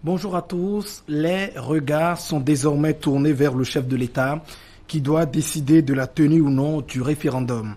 Bonjour à tous. Les regards sont désormais tournés vers le chef de l'État qui doit décider de la tenue ou non du référendum.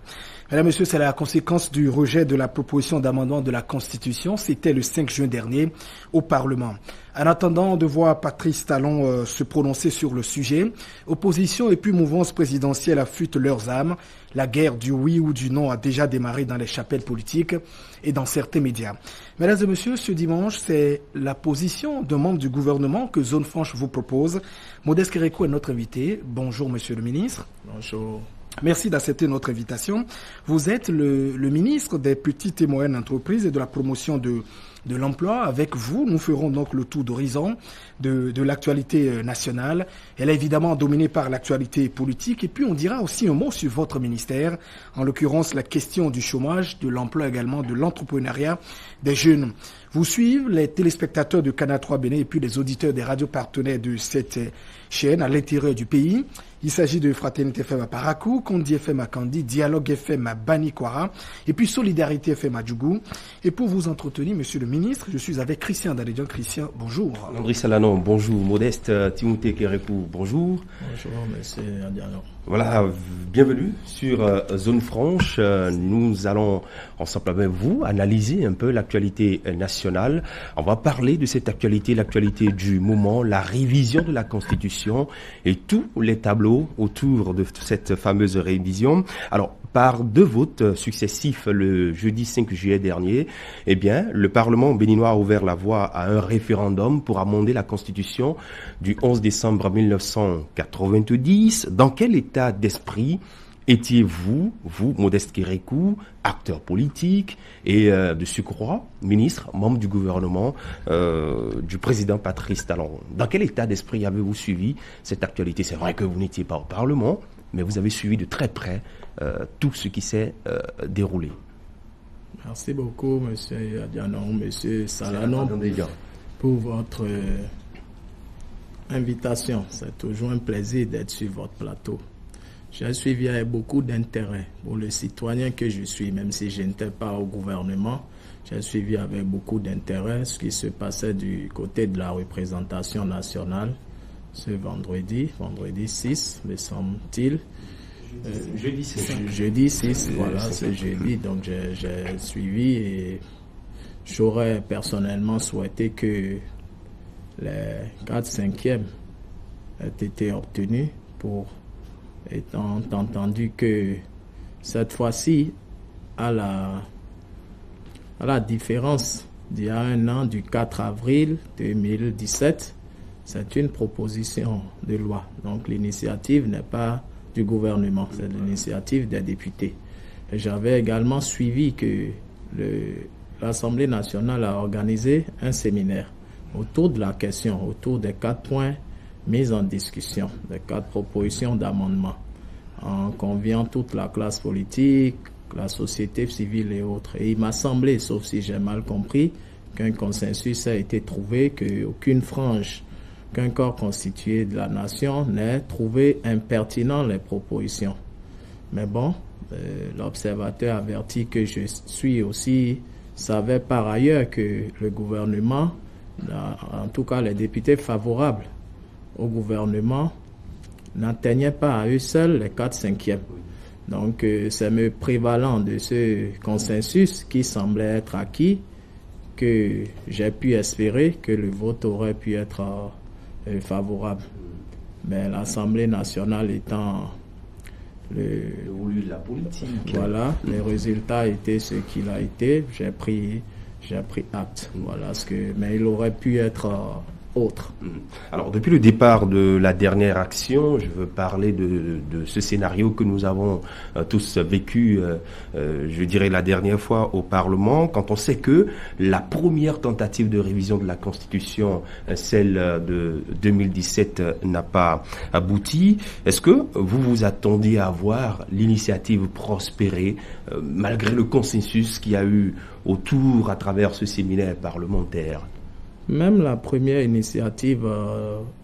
Mesdames, Messieurs, c'est la conséquence du rejet de la proposition d'amendement de la Constitution. C'était le 5 juin dernier au Parlement. En attendant de voir Patrice Talon se prononcer sur le sujet, opposition et puis mouvance présidentielle affûtent leurs âmes. La guerre du oui ou du non a déjà démarré dans les chapelles politiques et dans certains médias. Mesdames et messieurs, ce dimanche, c'est la position d'un membre du gouvernement que Zone Franche vous propose. Modeste Kérékou est notre invité. Bonjour, monsieur le ministre. Bonjour. Merci d'accepter notre invitation. Vous êtes le ministre des petites et moyennes entreprises et de la promotion de l'emploi. Avec vous, nous ferons donc le tour d'horizon de l'actualité nationale. Elle est évidemment dominée par l'actualité politique. Et puis, on dira aussi un mot sur votre ministère, en l'occurrence la question du chômage, de l'emploi également, de l'entrepreneuriat des jeunes. Vous suivent les téléspectateurs de Canal 3 Bénin et puis les auditeurs des radios partenaires de cette chaîne à l'intérieur du pays. Il s'agit de Fraternité FM à Parakou, Kondi FM à Kandi, Dialogue FM à Banikwara et puis Solidarité FM à Djougou. Et pour vous entretenir, monsieur le ministre, je suis avec Christian Dalédian. Christian, bonjour. André Salanon, bonjour. Modeste Timothée Kérékou, bonjour. Bonjour, monsieur Adiano. Voilà, bienvenue sur Zone Franche. Nous allons, ensemble avec vous, analyser un peu l'actualité nationale. On va parler de cette actualité, l'actualité du moment, la révision de la Constitution et tous les tableaux autour de cette fameuse révision. Alors, par deux votes successifs le jeudi 5 juillet dernier, eh bien, le Parlement béninois a ouvert la voie à un référendum pour amender la Constitution du 11 décembre 1990. Dans quel état d'esprit étiez-vous, vous, Modeste Kérékou, acteur politique et de surcroît, ministre, membre du gouvernement du président Patrice Talon? Dans quel état d'esprit avez-vous suivi cette actualité? C'est vrai que vous n'étiez pas au Parlement, mais vous avez suivi de très près tout ce qui s'est déroulé. Merci beaucoup, monsieur Adiano, monsieur Salanon, pour votre invitation. C'est toujours un plaisir d'être sur votre plateau. J'ai suivi avec beaucoup d'intérêt pour le citoyen que je suis, même si je n'étais pas au gouvernement. J'ai suivi avec beaucoup d'intérêt ce qui se passait du côté de la représentation nationale ce vendredi 6, me semble-t-il. Jeudi 6, voilà, c'est jeudi. Donc j'ai suivi et j'aurais personnellement souhaité que les 4/5e aient été obtenus pour, étant entendu que cette fois-ci, à la différence d'il y a un an, du 4 avril 2017, c'est une proposition de loi. Donc l'initiative n'est pas du gouvernement, c'est l'initiative des députés. Et j'avais également suivi que l'Assemblée nationale a organisé un séminaire autour de la question, autour des 4 points mis en discussion, des 4 propositions d'amendement, en conviant toute la classe politique, la société civile et autres. Et il m'a semblé, sauf si j'ai mal compris, qu'un consensus a été trouvé, qu'aucune frange, qu'un corps constitué de la nation n'ait trouvé impertinent les propositions. Mais bon, l'observateur averti que je suis aussi savait par ailleurs que le gouvernement, en tout cas les députés favorables au gouvernement, n'atteignaient pas à eux seuls les 4/5e. Donc c'est me prévalant de ce consensus qui semblait être acquis que j'ai pu espérer que le vote aurait pu être favorable. Mais l'Assemblée nationale étant le lieu de la politique. Voilà, les résultats étaient ce qu'il a été. J'ai pris acte. Voilà mais il aurait pu être autre. Alors, depuis le départ de la dernière action, je veux parler de ce scénario que nous avons tous vécu, je dirais la dernière fois au Parlement, quand on sait que la première tentative de révision de la Constitution, celle de 2017, n'a pas abouti. Est-ce que vous vous attendiez à voir l'initiative prospérer, malgré le consensus qu'il y a eu autour à travers ce séminaire parlementaire? Même la première initiative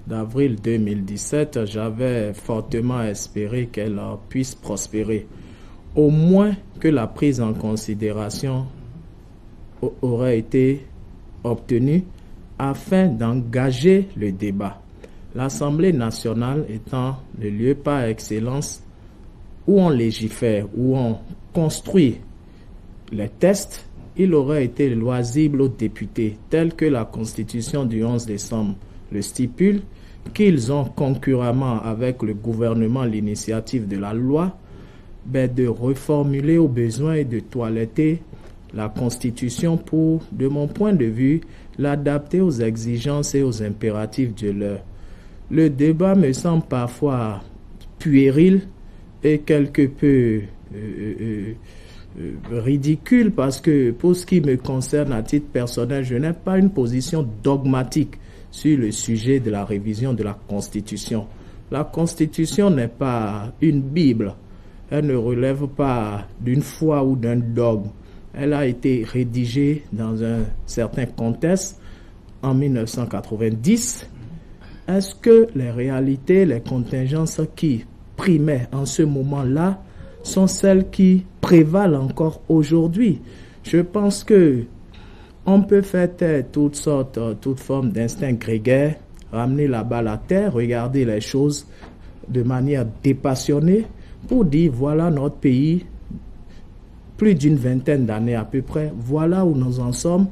d'avril 2017, j'avais fortement espéré qu'elle puisse prospérer. Au moins que la prise en considération aurait été obtenue afin d'engager le débat. L'Assemblée nationale étant le lieu par excellence où on légifère, où on construit les textes, il aurait été loisible aux députés, tel que la Constitution du 11 décembre le stipule, qu'ils ont concurremment avec le gouvernement l'initiative de la loi, de reformuler au besoin et de toiletter la Constitution pour, de mon point de vue, l'adapter aux exigences et aux impératifs de l'heure. Le débat me semble parfois puéril et quelque peu ridicule parce que pour ce qui me concerne à titre personnel, je n'ai pas une position dogmatique sur le sujet de la révision de la Constitution. La Constitution n'est pas une Bible. Elle ne relève pas d'une foi ou d'un dogme. Elle a été rédigée dans un certain contexte en 1990. Est-ce que les réalités, les contingences qui primaient en ce moment-là sont celles qui prévalent encore aujourd'hui? Je pense que on peut faire taire toutes formes d'instinct grégaire, ramener la balle à terre, regarder les choses de manière dépassionnée pour dire voilà notre pays, plus d'une vingtaine d'années à peu près, voilà où nous en sommes.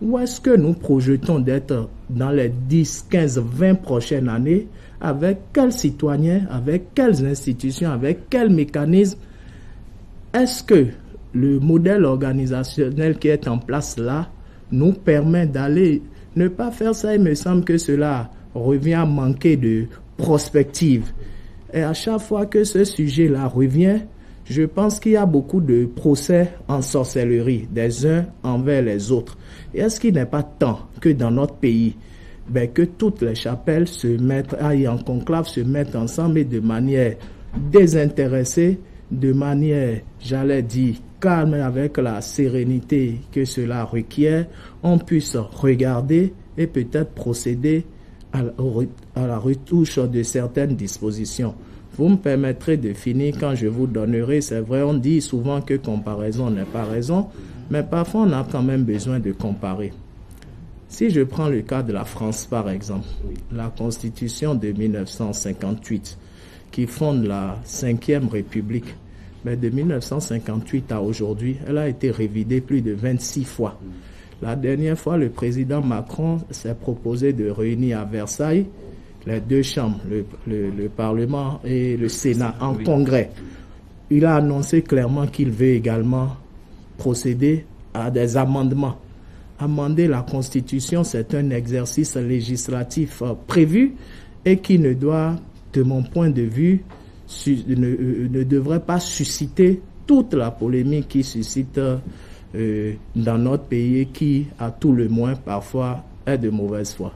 Où est-ce que nous projetons d'être dans les 10, 15, 20 prochaines années? Avec quels citoyens? Avec quelles institutions? Avec quels mécanismes? Est-ce que le modèle organisationnel qui est en place là nous permet d'aller? Ne pas faire ça, il me semble que cela revient à manquer de prospective. Et à chaque fois que ce sujet-là revient, je pense qu'il y a beaucoup de procès en sorcellerie des uns envers les autres. Et est-ce qu'il n'est pas temps que dans notre pays, que toutes les chapelles se mettent, aillent en conclave, se mettent ensemble et de manière désintéressée, de manière, j'allais dire, calme, avec la sérénité que cela requiert, on puisse regarder et peut-être procéder à la retouche de certaines dispositions. Vous me permettrez de finir quand je vous donnerai, c'est vrai, on dit souvent que comparaison n'est pas raison, mais parfois on a quand même besoin de comparer. Si je prends le cas de la France par exemple, la Constitution de 1958 qui fonde la 5e République, mais de 1958 à aujourd'hui, elle a été révisée plus de 26 fois. La dernière fois, le président Macron s'est proposé de réunir à Versailles les deux chambres, le Parlement et le Sénat, en congrès. Il a annoncé clairement qu'il veut également procéder à des amendements. Amender la Constitution, c'est un exercice législatif prévu et qui ne doit, de mon point de vue, ne devrait pas susciter toute la polémique qui suscite dans notre pays et qui, à tout le moins, parfois, est de mauvaise foi.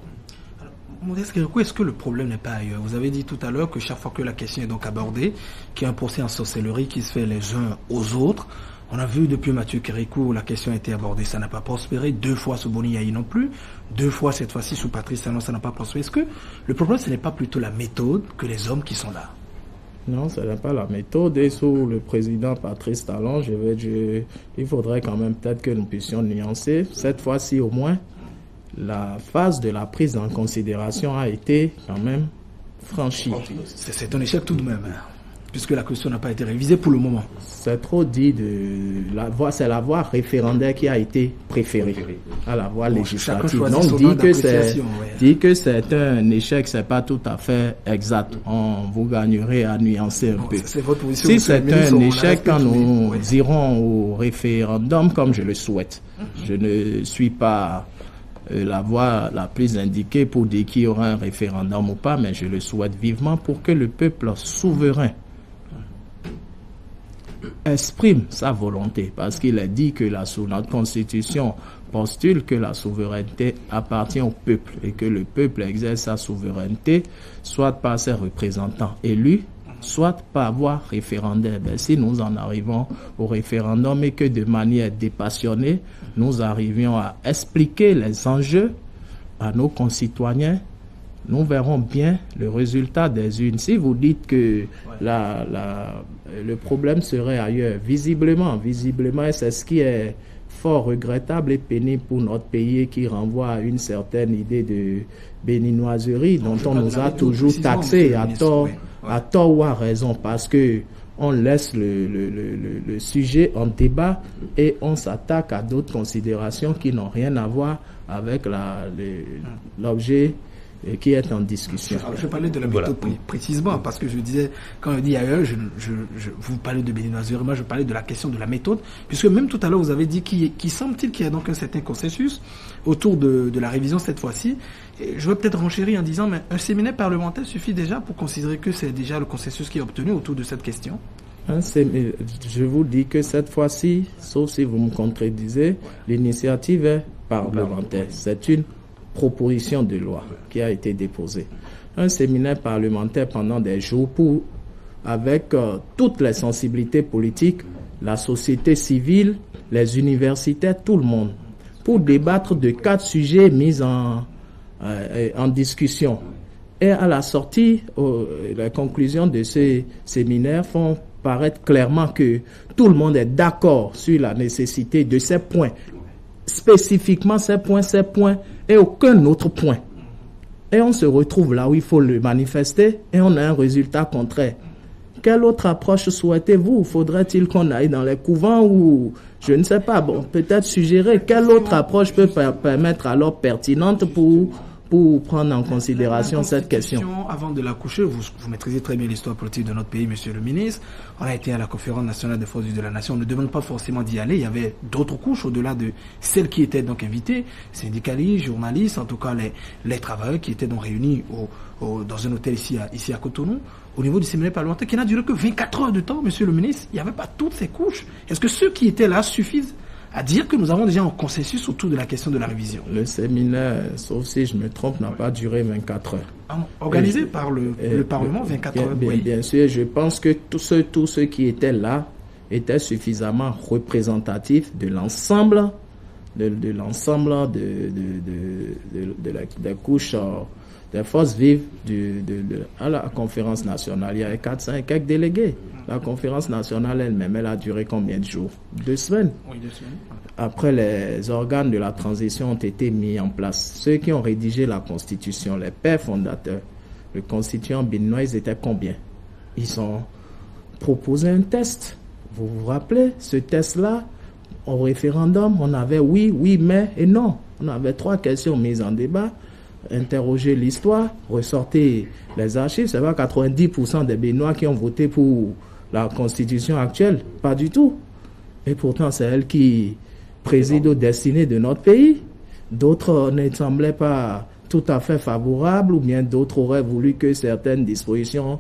Modeste Kérékou, est-ce que le problème n'est pas ailleurs? Vous avez dit tout à l'heure que chaque fois que la question est donc abordée, qu'il y a un procès en sorcellerie qui se fait les uns aux autres. On a vu depuis Mathieu Kérékou, la question a été abordée, ça n'a pas prospéré. 2 fois sous Boni Yahi non plus. 2 fois cette fois-ci sous Patrice Talon, ça n'a pas prospéré. Est-ce que le problème, ce n'est pas plutôt la méthode que les hommes qui sont là? Non, ce n'est pas la méthode. Et sous le président Patrice Talon, il faudrait quand même peut-être que nous puissions nuancer. Cette fois-ci au moins, la phase de la prise en considération a été quand même franchie. C'est un échec tout de même, puisque la question n'a pas été révisée pour le moment. C'est trop dit c'est la voie référendaire qui a été préférée à la voie législative. Donc dit que c'est un échec, c'est pas tout à fait exact. Vous gagnerez à nuancer un peu. C'est votre position, si c'est un échec, quand nous irons au référendum, comme je le souhaite, je ne suis pas la voie la plus indiquée pour dire qu'il y aura un référendum ou pas, mais je le souhaite vivement pour que le peuple souverain exprime sa volonté, parce qu'il a dit que notre Constitution postule que la souveraineté appartient au peuple et que le peuple exerce sa souveraineté soit par ses représentants élus, soit par voie référendaire. Si nous en arrivons au référendum et que de manière dépassionnée, nous arrivions à expliquer les enjeux à nos concitoyens, nous verrons bien le résultat des urnes. Si vous dites que le problème serait ailleurs, visiblement, et c'est ce qui est fort regrettable et pénible pour notre pays et qui renvoie à une certaine idée de béninoiserie dont on nous a toujours taxé à tort ou à raison, parce que on laisse le sujet en débat et on s'attaque à d'autres considérations qui n'ont rien à voir avec l'objet qui est en discussion. Je parlais de la méthode précisément, parce que je disais, quand je dis ailleurs, vous parlez de béninoiserie, moi je parlais de la question de la méthode, puisque même tout à l'heure vous avez dit qu'il semble-t-il qu'il y a donc un certain consensus autour de la révision cette fois-ci. Et je vais peut-être renchérir en disant, mais un séminaire parlementaire suffit déjà pour considérer que c'est déjà le consensus qui est obtenu autour de cette question? Je vous dis que cette fois-ci, sauf si vous me contredisez, l'initiative est parlementaire. C'est une proposition de loi qui a été déposée. Un séminaire parlementaire pendant des jours avec toutes les sensibilités politiques, la société civile, les universitaires, tout le monde, pour débattre de 4 sujets mis en discussion. Et à la sortie, les conclusions de ces séminaires font paraître clairement que tout le monde est d'accord sur la nécessité de ces points, spécifiquement ces points et aucun autre point. Et on se retrouve là où il faut le manifester et on a un résultat contraire. Quelle autre approche souhaitez-vous? Faudrait-il qu'on aille dans les couvents ou je ne sais pas, peut-être suggérer quelle autre approche peut permettre alors pertinente pour prendre en considération cette question. Avant de la coucher, vous maîtrisez très bien l'histoire politique de notre pays, monsieur le ministre. On a été à la conférence nationale des forces vives de la nation. On ne demande pas forcément d'y aller. Il y avait d'autres couches au-delà de celles qui étaient donc invitées, syndicalistes, journalistes, en tout cas les travailleurs qui étaient donc réunis dans un hôtel ici à Cotonou, au niveau du séminaire parlementaire, qui n'a duré que 24 heures de temps, monsieur le ministre. Il n'y avait pas toutes ces couches. Est-ce que ceux qui étaient là suffisent à dire que nous avons déjà un consensus autour de la question de la révision? Le séminaire, sauf si je me trompe, n'a pas duré 24 heures. Organisé par le Parlement, 24 heures. Bien sûr, je pense que tous ceux qui étaient là étaient suffisamment représentatifs de l'ensemble des couches des forces vives à la conférence nationale. Il y avait 400 et quelques délégués. La conférence nationale elle-même, elle a duré combien de jours? 2 semaines. Oui, 2 semaines. Après, les organes de la transition ont été mis en place. Ceux qui ont rédigé la Constitution, les pères fondateurs, le constituant béninois, ils étaient combien? Ils ont proposé un test. Vous vous rappelez, ce test-là, au référendum, on avait oui, mais et non. On avait 3 questions mises en débat. Interroger l'histoire, ressortir les archives. C'est pas 90% des Béninois qui ont voté pour la constitution actuelle. Pas du tout. Et pourtant, c'est elle qui préside aux destinées de notre pays. D'autres ne semblaient pas tout à fait favorables, ou bien d'autres auraient voulu que certaines dispositions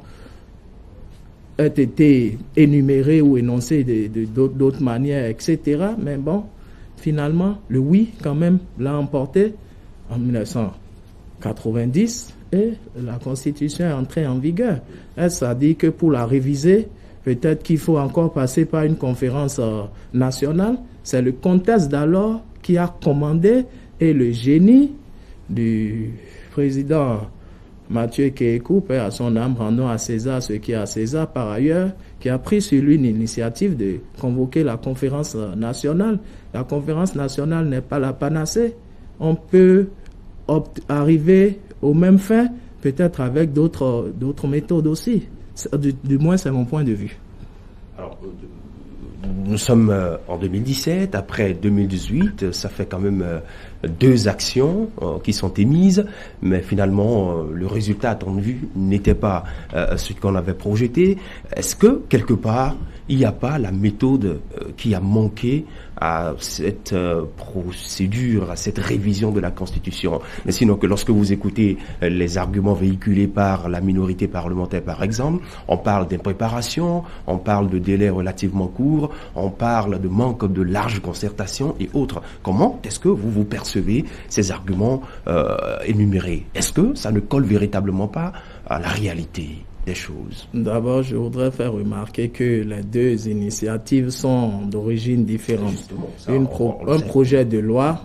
aient été énumérées ou énoncées d'autres manières, etc. Mais bon, finalement, le oui, quand même, l'a emporté en 1990 et la Constitution est entrée en vigueur. Ça dit que pour la réviser, peut-être qu'il faut encore passer par une conférence nationale. C'est le contexte d'alors qui a commandé et le génie du président Mathieu Kékou, paix à son âme, rendons à César ce qui est à César par ailleurs, qui a pris sur lui l'initiative de convoquer la conférence nationale. La conférence nationale n'est pas la panacée. On peut arriver aux mêmes fins, peut-être avec d'autres méthodes aussi. Du moins, c'est mon point de vue. Alors, nous sommes en 2017, après 2018, ça fait quand même 2 actions qui sont émises, mais finalement, le résultat attendu n'était pas ce qu'on avait projeté. Est-ce que, quelque part, il n'y a pas la méthode qui a manqué à cette procédure, à cette révision de la Constitution? Mais sinon que lorsque vous écoutez les arguments véhiculés par la minorité parlementaire, par exemple, on parle d'impréparation, on parle de délais relativement courts, on parle de manque de large concertation et autres. Comment est-ce que vous percevez ces arguments énumérés? Est-ce que ça ne colle véritablement pas à la réalité des choses? D'abord, je voudrais faire remarquer que les 2 initiatives sont d'origine différente. Un projet de loi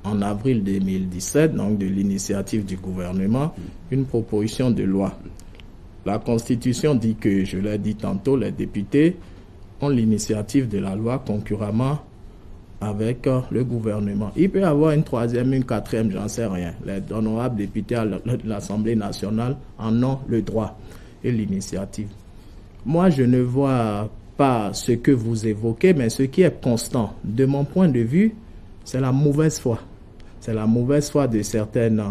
en avril 2017, donc de l'initiative du gouvernement, une proposition de loi. La Constitution dit que, je l'ai dit tantôt, les députés ont l'initiative de la loi concurremment avec le gouvernement. Il peut y avoir une troisième, une quatrième, j'en sais rien. Les honorables députés à l'Assemblée nationale en ont le droit et l'initiative. Moi, je ne vois pas ce que vous évoquez, mais ce qui est constant, de mon point de vue, c'est la mauvaise foi. C'est la mauvaise foi de certaines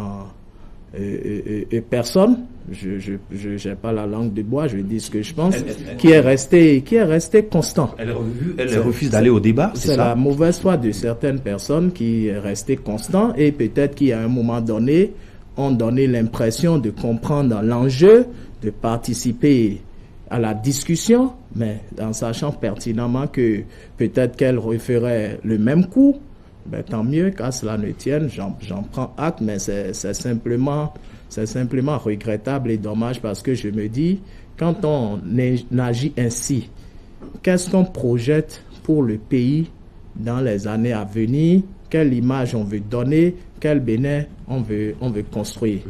personnes. Je n'ai pas la langue de bois, je dis ce que je pense, qui est resté constant. Elle refuse d'aller au débat, c'est ça? C'est la mauvaise foi de certaines personnes qui est restée constant et peut-être qu'à un moment donné, ont donné l'impression de comprendre l'enjeu, de participer à la discussion, mais en sachant pertinemment que peut-être qu'elle referait le même coup, ben, tant mieux qu'à cela ne tienne, j'en prends acte, mais c'est simplement regrettable et dommage parce que je me dis, quand on agit ainsi, qu'est-ce qu'on projette pour le pays dans les années à venir? Quelle image on veut donner? Quel Bénin on veut construire?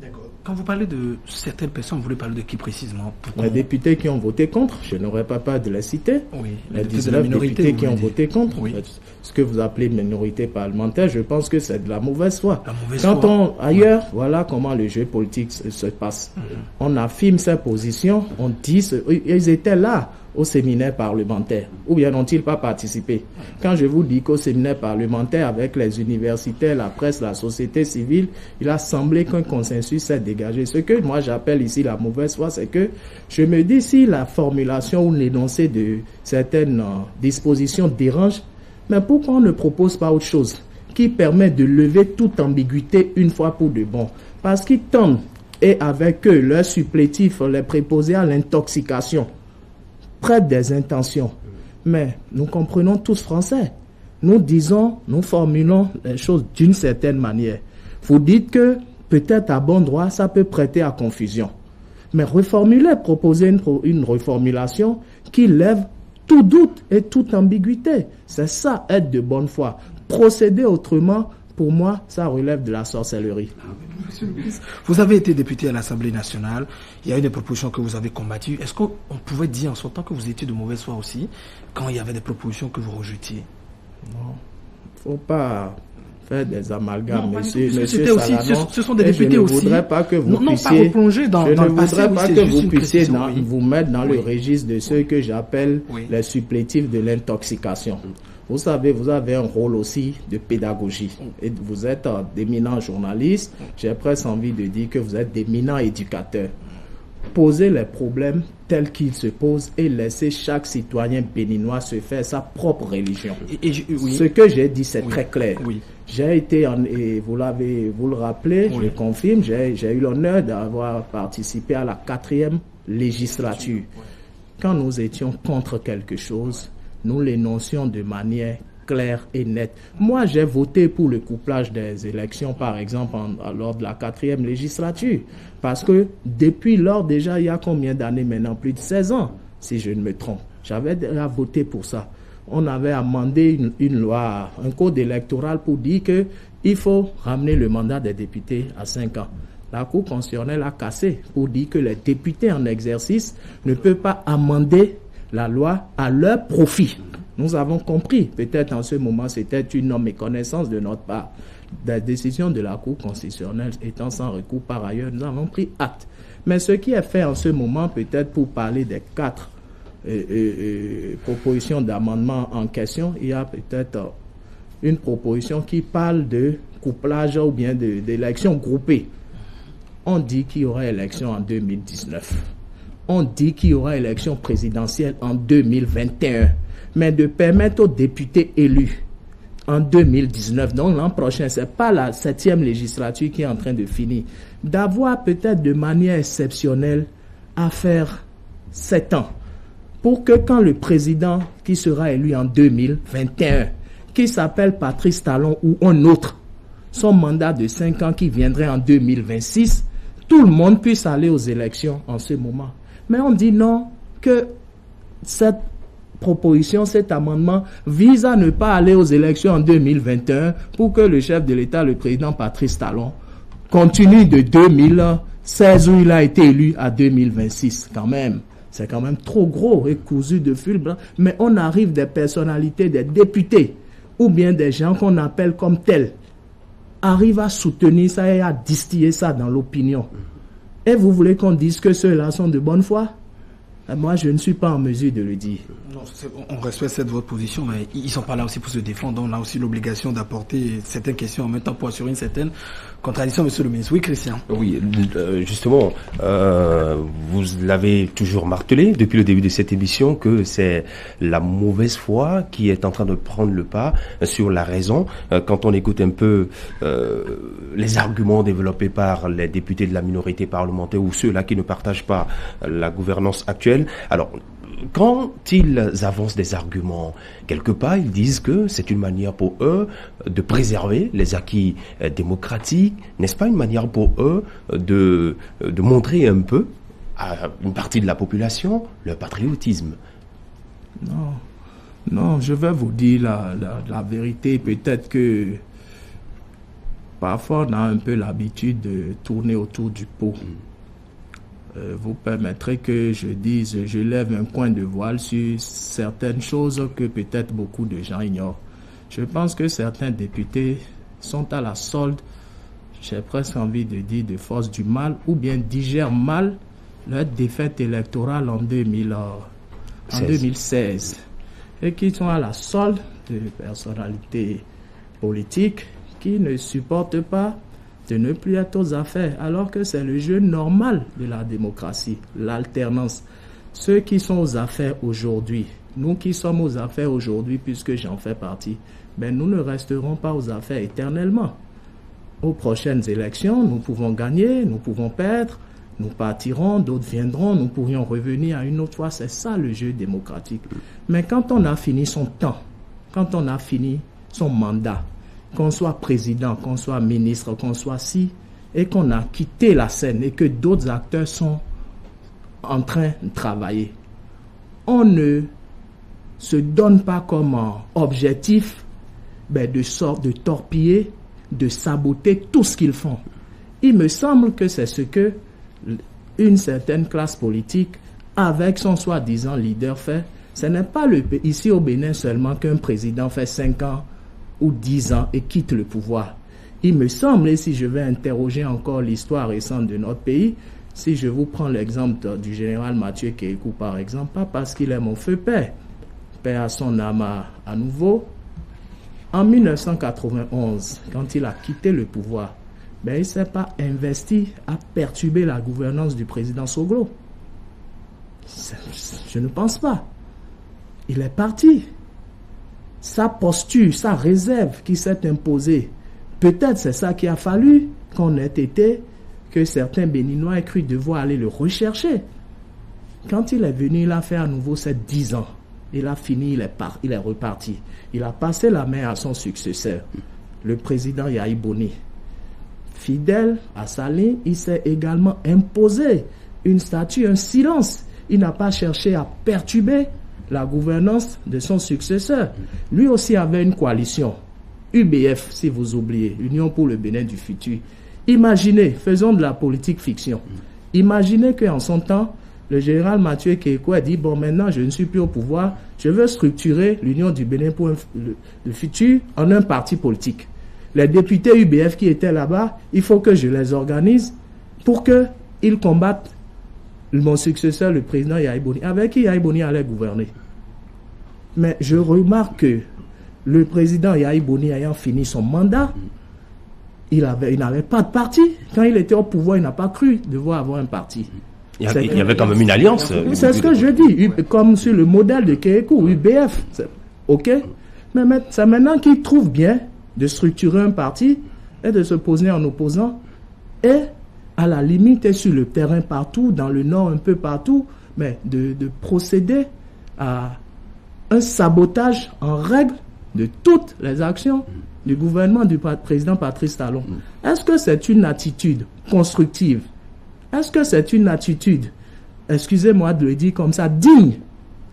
D'accord. Quand vous parlez de certaines personnes, vous voulez parler de qui précisément? Les députés qui ont voté contre, je n'aurais pas de les citer. Oui, les 19 députés qui ont voté contre. Oui. Ce que vous appelez minorité parlementaire, je pense que c'est de la mauvaise foi. Ailleurs, voilà comment le jeu politique se passe. On affirme ses positions, on dit, ils étaient là au séminaire parlementaire, ou bien n'ont-ils pas participé? Quand je vous dis qu'au séminaire parlementaire, avec les universitaires, la presse, la société civile, il a semblé qu'un consensus s'est dégagé. Ce que moi j'appelle ici la mauvaise foi, c'est que je me dis si la formulation ou l'énoncé de certaines dispositions dérange, mais pourquoi on ne propose pas autre chose qui permet de lever toute ambiguïté une fois pour de bon? Parce qu'ils tendent, et avec eux, leurs supplétifs, les préposés à l'intoxication, près des intentions. Mais nous comprenons tous français. Nous formulons les choses d'une certaine manière. Vous dites que peut-être à bon droit, ça peut prêter à confusion. Mais proposer une reformulation qui lève tout doute et toute ambiguïté. C'est ça, être de bonne foi. Procéder autrement, pour moi, ça relève de la sorcellerie. Vous avez été député à l'Assemblée nationale. Il y a eu des propositions que vous avez combattues. Est-ce qu'on pouvait dire en son temps que vous étiez de mauvaise foi aussi, quand il y avait des propositions que vous rejetiez? Non, il ne faut pas faire des amalgames, monsieur Salanon. Ce sont des députés aussi. Je ne voudrais pas que vous puissiez vous mettre dans le registre de ceux que j'appelle les supplétifs de l'intoxication. Vous savez, vous avez un rôle aussi de pédagogie. Et vous êtes d'éminents journalistes. J'ai presque envie de dire que vous êtes d'éminents éducateurs. Posez les problèmes tels qu'ils se posent et laissez chaque citoyen béninois se faire sa propre religion. Ce que j'ai dit, c'est très clair. J'ai été, et vous le rappelez, je le confirme, j'ai eu l'honneur d'avoir participé à la 4e législature. Quand nous étions contre quelque chose, nous l'énoncions de manière claire et nette. Moi, j'ai voté pour le couplage des élections, par exemple, lors de la 4e législature. Parce que depuis lors, déjà, il y a combien d'années maintenant? Plus de 16 ans, si je ne me trompe. J'avais déjà voté pour ça. On avait amendé une loi, un code électoral pour dire qu'il faut ramener le mandat des députés à 5 ans. La Cour constitutionnelle a cassé pour dire que les députés en exercice ne peuvent pas amender la loi à leur profit. Nous avons compris, peut-être en ce moment, c'était une méconnaissance de notre part. La décision de la Cour constitutionnelle étant sans recours par ailleurs, nous avons pris acte. Mais ce qui est fait en ce moment, peut-être pour parler des 4 propositions d'amendement en question, il y a peut-être une proposition qui parle de couplage ou bien d'élections groupées. On dit qu'il y aura élection en 2019. On dit qu'il y aura élection présidentielle en 2021. Mais de permettre aux députés élus en 2019, donc l'an prochain, ce n'est pas la 7e législature qui est en train de finir, d'avoir peut-être de manière exceptionnelle à faire 7 ans. Pour que quand le président qui sera élu en 2021, qui s'appelle Patrice Talon ou un autre, son mandat de 5 ans qui viendrait en 2026, tout le monde puisse aller aux élections en ce moment. Mais on dit non, que cette proposition, cet amendement vise à ne pas aller aux élections en 2021 pour que le chef de l'État, le président Patrice Talon, continue de 2016 où il a été élu à 2026 quand même. c'est quand même trop gros et cousu de fil blanc. Mais on arrive des personnalités, des députés, ou bien des gens qu'on appelle comme tels, arrivent à soutenir ça et à distiller ça dans l'opinion. Et vous voulez qu'on dise que ceux-là sont de bonne foi? Moi, je ne suis pas en mesure de le dire. Non, on respecte votre position, mais ils sont pas là aussi pour se défendre. Donc, on a aussi l'obligation d'apporter certaines questions en même temps pour assurer une certaine contradiction, monsieur le ministre. Oui, Christian. Oui, justement, vous l'avez toujours martelé depuis le début de cette émission que c'est la mauvaise foi qui est en train de prendre le pas sur la raison. Quand on écoute un peu les arguments développés par les députés de la minorité parlementaire ou ceux-là qui ne partagent pas la gouvernance actuelle, alors quand ils avancent des arguments, quelque part, ils disent que c'est une manière pour eux de préserver les acquis démocratiques. N'est-ce pas une manière pour eux de montrer un peu à une partie de la population leur patriotisme? Non, je vais vous dire la vérité. Peut-être que parfois on a un peu l'habitude de tourner autour du pot. Vous permettrez que je lève un point de voile sur certaines choses que peut-être beaucoup de gens ignorent. Je pense que certains députés sont à la solde, j'ai presque envie de dire, de force du mal, ou bien digèrent mal leur défaite électorale en 2016, et qui sont à la solde de personnalités politiques qui ne supportent pas de ne plus être aux affaires, alors que c'est le jeu normal de la démocratie, l'alternance. Ceux qui sont aux affaires aujourd'hui, nous qui sommes aux affaires aujourd'hui, puisque j'en fais partie, nous ne resterons pas aux affaires éternellement. Aux prochaines élections, nous pouvons gagner, nous pouvons perdre, nous partirons, d'autres viendront, nous pourrions revenir à une autre fois. C'est ça le jeu démocratique. Mais quand on a fini son temps, quand on a fini son mandat, qu'on soit président, qu'on soit ministre, qu'on soit et qu'on a quitté la scène et que d'autres acteurs sont en train de travailler, on ne se donne pas comme objectif de torpiller, de saboter tout ce qu'ils font. Il me semble que c'est ce que une certaine classe politique, avec son soi-disant leader, fait. Ce n'est pas ici au Bénin seulement qu'un président fait 5 ans ou 10 ans et quitte le pouvoir. Il me semble, et si je vais interroger encore l'histoire récente de notre pays, si je vous prends l'exemple du général Mathieu Kékou, par exemple, pas parce qu'il est mon feu père, père à son âme à nouveau, en 1991, quand il a quitté le pouvoir, il ne s'est pas investi à perturber la gouvernance du président Soglo. Je ne pense pas. Il est parti. Sa posture, sa réserve qui s'est imposée, peut-être c'est ça qui a fallu qu'on ait été, que certains Béninois aient cru devoir aller le rechercher. Quand il est venu, il a fait à nouveau ses 10 ans. Il a fini, il est reparti. Il a passé la main à son successeur, le président Yahi Boni. Fidèle à sa ligne, il s'est également imposé une statue, un silence. Il n'a pas cherché à perturber la gouvernance de son successeur. Lui aussi avait une coalition. UBF, si vous oubliez, Union pour le Bénin du futur. Imaginez, faisons de la politique fiction. Imaginez qu'en son temps, le général Mathieu Kékou a dit, maintenant je ne suis plus au pouvoir, je veux structurer l'Union du Bénin pour le futur en un parti politique. Les députés UBF qui étaient là-bas, il faut que je les organise pour qu'ils combattent mon successeur, le président Yahi Boni, avec qui Yahi Boni allait gouverner. Mais je remarque que le président Yahi Boni ayant fini son mandat, il n'avait pas de parti. Quand il était au pouvoir, il n'a pas cru devoir avoir un parti. Il y avait quand même une alliance. C'est ce que je dis, comme sur le modèle de Kékou, UBF. OK? Mais c'est maintenant qu'il trouve bien de structurer un parti et de se poser en opposant et à la limite et sur le terrain partout, dans le nord un peu partout, mais de procéder à un sabotage en règle de toutes les actions du gouvernement du président Patrice Talon. Est-ce que c'est une attitude constructive? Est-ce que c'est une attitude, excusez-moi de le dire comme ça, digne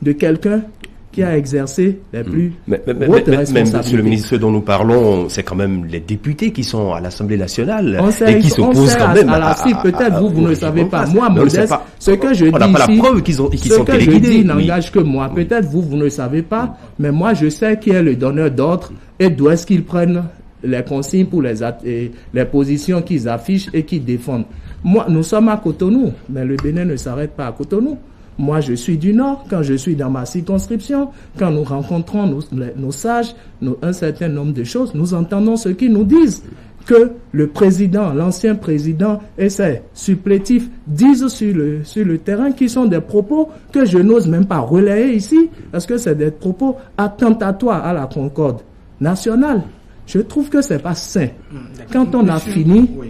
de quelqu'un qui a exercé les plus mais, hautes responsabilités. Monsieur le ministre, ce dont nous parlons, c'est quand même les députés qui sont à l'Assemblée nationale et qui s'opposent quand même à la cible. Peut-être vous ne le savez pas. Moi, Modeste, ce que je dis ici, on n'a pas la preuve qu'ils sont téléguidés. Ce que je dis n'engage que moi. Peut-être vous ne le savez pas, mais moi, je sais qui est le donneur d'ordre et d'où est-ce qu'ils prennent les consignes pour les positions qu'ils affichent et qu'ils défendent. Moi, nous sommes à Cotonou, mais le Bénin ne s'arrête pas à Cotonou. Moi, je suis du Nord. Quand je suis dans ma circonscription, quand nous rencontrons nos sages, un certain nombre de choses, nous entendons ce qu'ils nous disent. Que le président, l'ancien président et ses supplétifs disent sur le terrain, qui sont des propos que je n'ose même pas relayer ici, parce que c'est des propos attentatoires à la concorde nationale. Je trouve que c'est pas sain. Quand on a fini... Oui.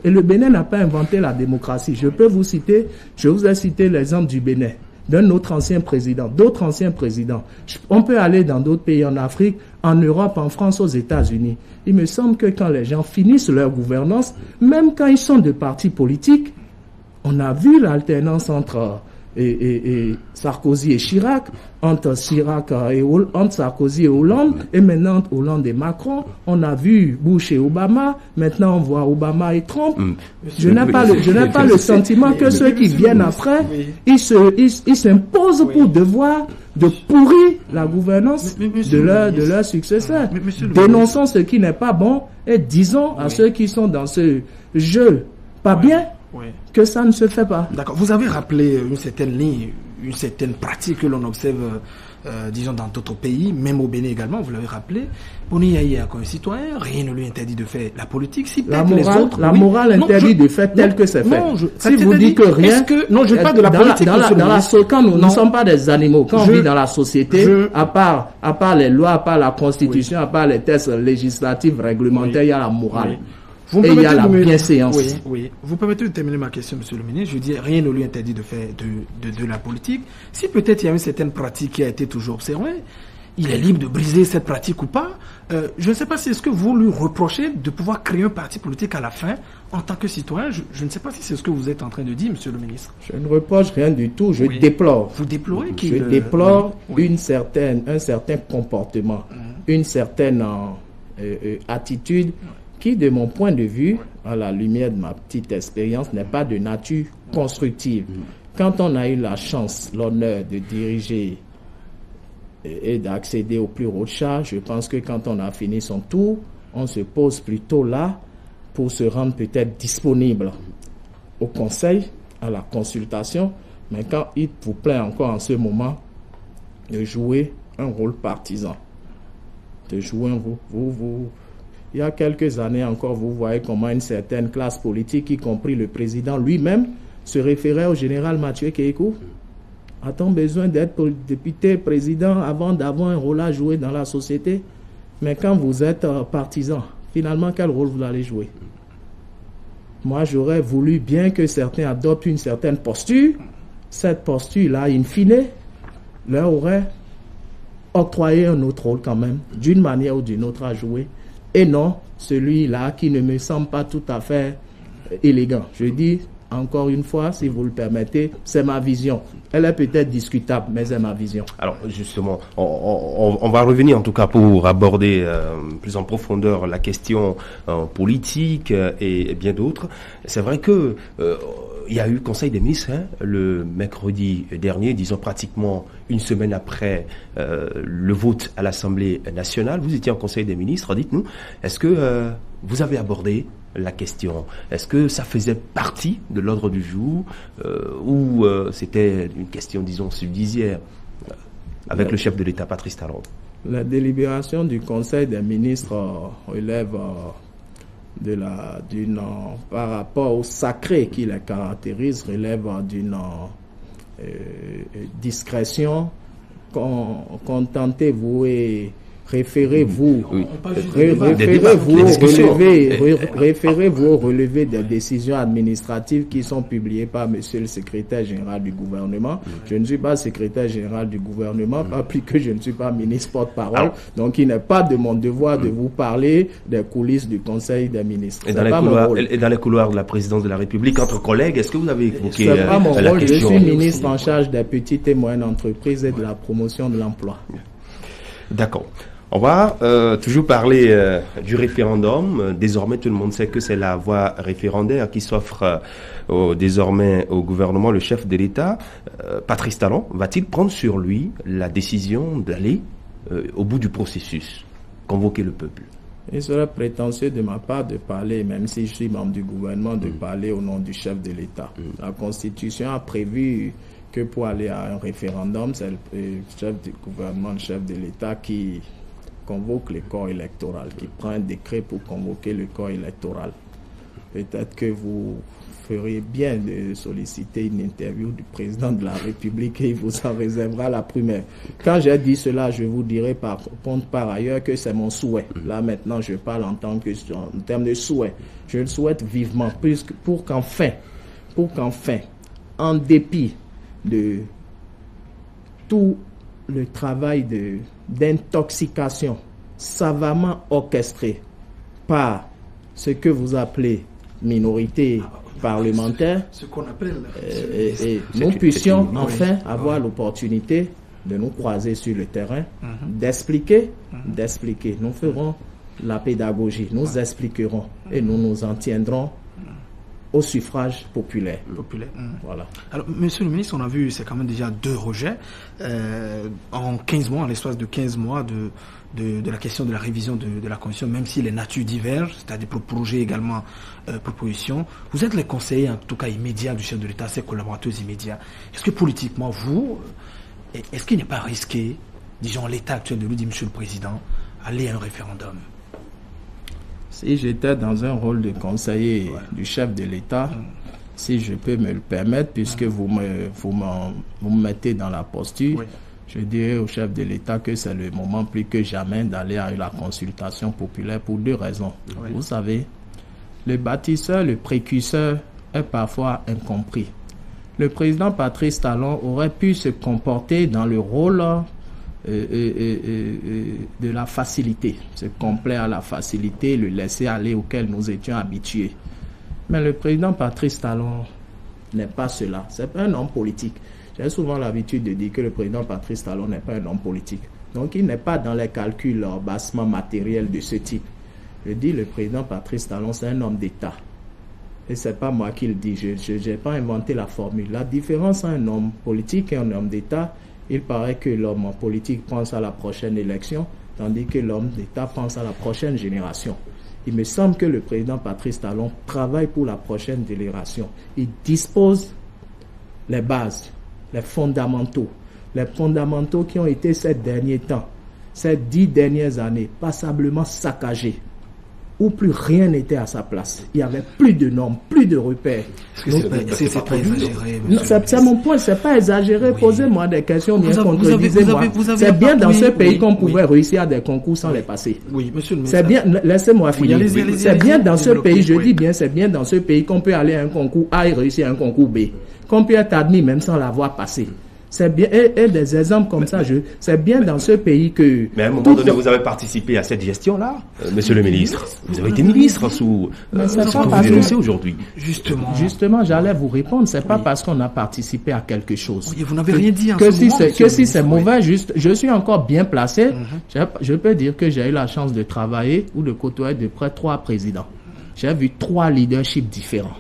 Et le Bénin n'a pas inventé la démocratie. Je vous ai cité l'exemple du Bénin, d'un autre ancien président, d'autres anciens présidents. On peut aller dans d'autres pays en Afrique, en Europe, en France, aux États-Unis. Il me semble que quand les gens finissent leur gouvernance, même quand ils sont de partis politiques, on a vu l'alternance entre Sarkozy et Chirac, entre Sarkozy et Hollande, et maintenant entre Hollande et Macron. On a vu Bush et Obama, maintenant on voit Obama et Trump. Je n'ai pas le sentiment que ceux qui viennent après, ils s'imposent pour devoir de pourrir la gouvernance de leurs successeurs. Dénonçons ce qui n'est pas bon et disons à ceux qui sont dans ce jeu pas bien, que ça ne se fait pas. D'accord. Vous avez rappelé une certaine ligne, une certaine pratique que l'on observe, disons, dans d'autres pays, même au Bénin également, vous l'avez rappelé. Boni Yaya, comme citoyen, rien ne lui interdit de faire la politique. Si la morale interdit de faire tel que c'est fait. Si vous dites que rien... Non, je parle de la politique. Quand nous ne sommes pas des animaux, quand on vit dans la société, à part les lois, à part la constitution, à part les tests législatifs, réglementaires, il y a la morale. Et il y a la bienséance. Oui. Vous permettez de terminer ma question, monsieur le ministre. Je dis, rien ne lui interdit de faire de la politique. Si peut-être il y a une certaine pratique qui a été toujours observée, il est libre de briser cette pratique ou pas. Je ne sais pas si est-ce que vous lui reprochez de pouvoir créer un parti politique à la fin en tant que citoyen. Je ne sais pas si c'est ce que vous êtes en train de dire, monsieur le ministre. Je ne reproche rien du tout. Je déplore. Vous déplorez qu'il... Je déplore un certain comportement, une certaine attitude qui, de mon point de vue, à la lumière de ma petite expérience, n'est pas de nature constructive. Quand on a eu la chance, l'honneur de diriger et d'accéder aux plus hauts charges, je pense que quand on a fini son tour, on se pose plutôt là pour se rendre peut-être disponible au conseil, à la consultation, mais quand il vous plaît encore en ce moment de jouer un rôle partisan, de jouer un rôle, il y a quelques années encore, vous voyez comment une certaine classe politique, y compris le président lui-même, se référait au général Mathieu Kékou. A-t-on besoin d'être député, président, avant d'avoir un rôle à jouer dans la société? Mais quand vous êtes partisan, finalement, quel rôle vous allez jouer? Moi, j'aurais voulu bien que certains adoptent une certaine posture. Cette posture-là, in fine, leur aurait octroyé un autre rôle quand même, d'une manière ou d'une autre à jouer. Et non, celui-là qui ne me semble pas tout à fait élégant. Je dis encore une fois, si vous le permettez, c'est ma vision. Elle est peut-être discutable, mais c'est ma vision. Alors justement, on va revenir en tout cas pour aborder plus en profondeur la question politique et bien d'autres. C'est vrai que il y a eu Conseil des ministres le mercredi dernier, disons pratiquement une semaine après le vote à l'Assemblée nationale. Vous étiez en Conseil des ministres, dites-nous, est-ce que vous avez abordé la question? Est-ce que ça faisait partie de l'ordre du jour ou c'était une question, disons, subsidiaire avec le chef de l'État, Patrice Talon? La délibération du Conseil des ministres relève par rapport au sacré qui les caractérise, relève d'une discrétion. Contentez-vous et référez-vous au relevé des décisions administratives qui sont publiées par monsieur le secrétaire général du gouvernement. Je ne suis pas secrétaire général du gouvernement, pas plus que je ne suis pas ministre porte-parole. Donc il n'est pas de mon devoir de vous parler des coulisses du Conseil des ministres. Et dans les couloirs de la présidence de la République, entre collègues, est-ce que vous avez évoqué c'est pas mon la rôle. question? Je suis ministre en charge des petites et moyennes entreprises et de la promotion de l'emploi. D'accord. On va toujours parler du référendum. Désormais, tout le monde sait que c'est la voie référendaire qui s'offre désormais au gouvernement, le chef de l'État. Patrice Talon va-t-il prendre sur lui la décision d'aller au bout du processus, convoquer le peuple? Il serait prétentieux de ma part de parler, même si je suis membre du gouvernement, de parler au nom du chef de l'État. La Constitution a prévu que pour aller à un référendum, c'est le chef du gouvernement, le chef de l'État qui convoque le corps électoral, qui prend un décret pour convoquer le corps électoral. Peut-être que vous feriez bien de solliciter une interview du président de la République et il vous en réservera la première. Quand j'ai dit cela, je vous dirai par ailleurs que c'est mon souhait. Là maintenant, je parle en termes de souhait. Je le souhaite vivement, pour qu'enfin, en dépit de tout le travail d'intoxication savamment orchestré par ce que vous appelez minorité parlementaire, ce qu'on appelle nous puissions enfin avoir l'opportunité de nous croiser sur le terrain, d'expliquer. Nous ferons la pédagogie, nous expliquerons et nous nous en tiendrons au suffrage populaire. Voilà. Alors, monsieur le ministre, on a vu, c'est quand même déjà 2 rejets en 15 mois, en l'espace de 15 mois de la question de la révision de la Constitution, même si les natures divergent, c'est-à-dire pour projets également, propositions. Vous êtes les conseillers, en tout cas immédiats du chef de l'État, ses collaborateurs immédiats. Est-ce que politiquement, est-ce qu'il n'est pas risqué, disons l'état actuel de lui, dit monsieur le Président, aller à un référendum? Si j'étais dans un rôle de conseiller du chef de l'État, si je peux me le permettre, puisque vous me mettez dans la posture, je dirais au chef de l'État que c'est le moment plus que jamais d'aller à la consultation populaire pour 2 raisons. Vous savez, le bâtisseur, le précurseur est parfois incompris. Le président Patrice Talon aurait pu se comporter dans le rôle de la facilité, se complaire à la facilité, le laisser aller auquel nous étions habitués. Mais le président Patrice Talon n'est pas cela. C'est pas un homme politique. J'ai souvent l'habitude de dire que le président Patrice Talon n'est pas un homme politique. Donc il n'est pas dans les calculs bassement matériels de ce type. Je dis le président Patrice Talon, c'est un homme d'État. Et c'est pas moi qui le dis. Je n'ai pas inventé la formule. La différence entre un homme politique et un homme d'État, il paraît que l'homme politique pense à la prochaine élection, tandis que l'homme d'État pense à la prochaine génération. Il me semble que le président Patrice Talon travaille pour la prochaine génération. Il dispose les bases, les fondamentaux qui ont été ces derniers temps, ces 10 dernières années, passablement saccagés, où plus rien n'était à sa place. Il n'y avait plus de normes, plus de repères. C'est pas exagéré. C'est mon point, c'est pas exagéré. Posez-moi des questions, bien contredisez-moi. C'est bien dans ce pays qu'on pouvait réussir à des concours sans les passer. Oui, monsieur le ministre. C'est bien, laissez-moi finir. C'est bien dans ce pays, je dis bien, c'est bien dans ce pays qu'on peut aller à un concours A et réussir à un concours B. Qu'on peut être admis même sans l'avoir passé. C'est bien, et des exemples comme ça, c'est bien dans ce pays que... Mais à un moment donné, vous avez participé à cette gestion-là, monsieur le ministre. Vous avez été ministre sous ce que vous dénoncez aujourd'hui. Justement, j'allais vous répondre. C'est pas parce qu'on a participé à quelque chose. Oui, vous n'avez rien dit en que si c'est mauvais, juste, je suis encore bien placé. Je peux dire que j'ai eu la chance de travailler ou de côtoyer de près 3 présidents. J'ai vu 3 leaderships différents.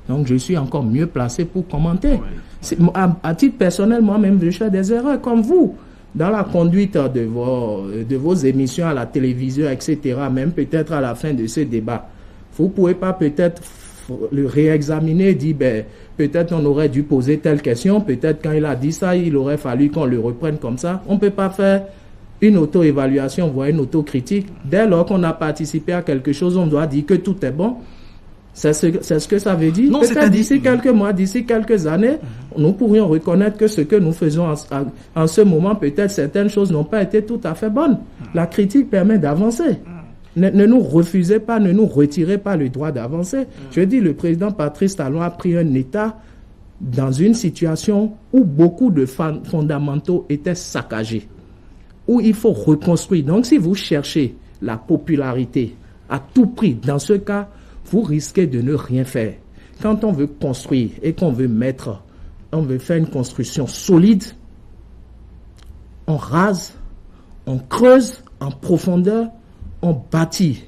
Donc, je suis encore mieux placé pour commenter. À titre personnel, moi-même, je fais des erreurs comme vous. Dans la conduite de vos émissions à la télévision, etc., même peut-être à la fin de ce débat, vous ne pouvez pas peut-être le réexaminer, dire, peut-être on aurait dû poser telle question, peut-être quand il a dit ça, il aurait fallu qu'on le reprenne comme ça. On ne peut pas faire une auto-évaluation, voire une autocritique. Dès lors qu'on a participé à quelque chose, on doit dire que tout est bon. C'est ce que ça veut dire. Non, peut-être d'ici quelques mois, d'ici quelques années, nous pourrions reconnaître que ce que nous faisons en ce moment, peut-être certaines choses n'ont pas été tout à fait bonnes. La critique permet d'avancer. Ne nous refusez pas, ne nous retirez pas le droit d'avancer. Je dis, le président Patrice Talon a pris un État dans une situation où beaucoup de fondamentaux étaient saccagés, où il faut reconstruire. Donc, si vous cherchez la popularité à tout prix, dans ce cas, vous risquez de ne rien faire. Quand on veut construire et qu'on veut faire une construction solide, on rase, on creuse en profondeur, on bâtit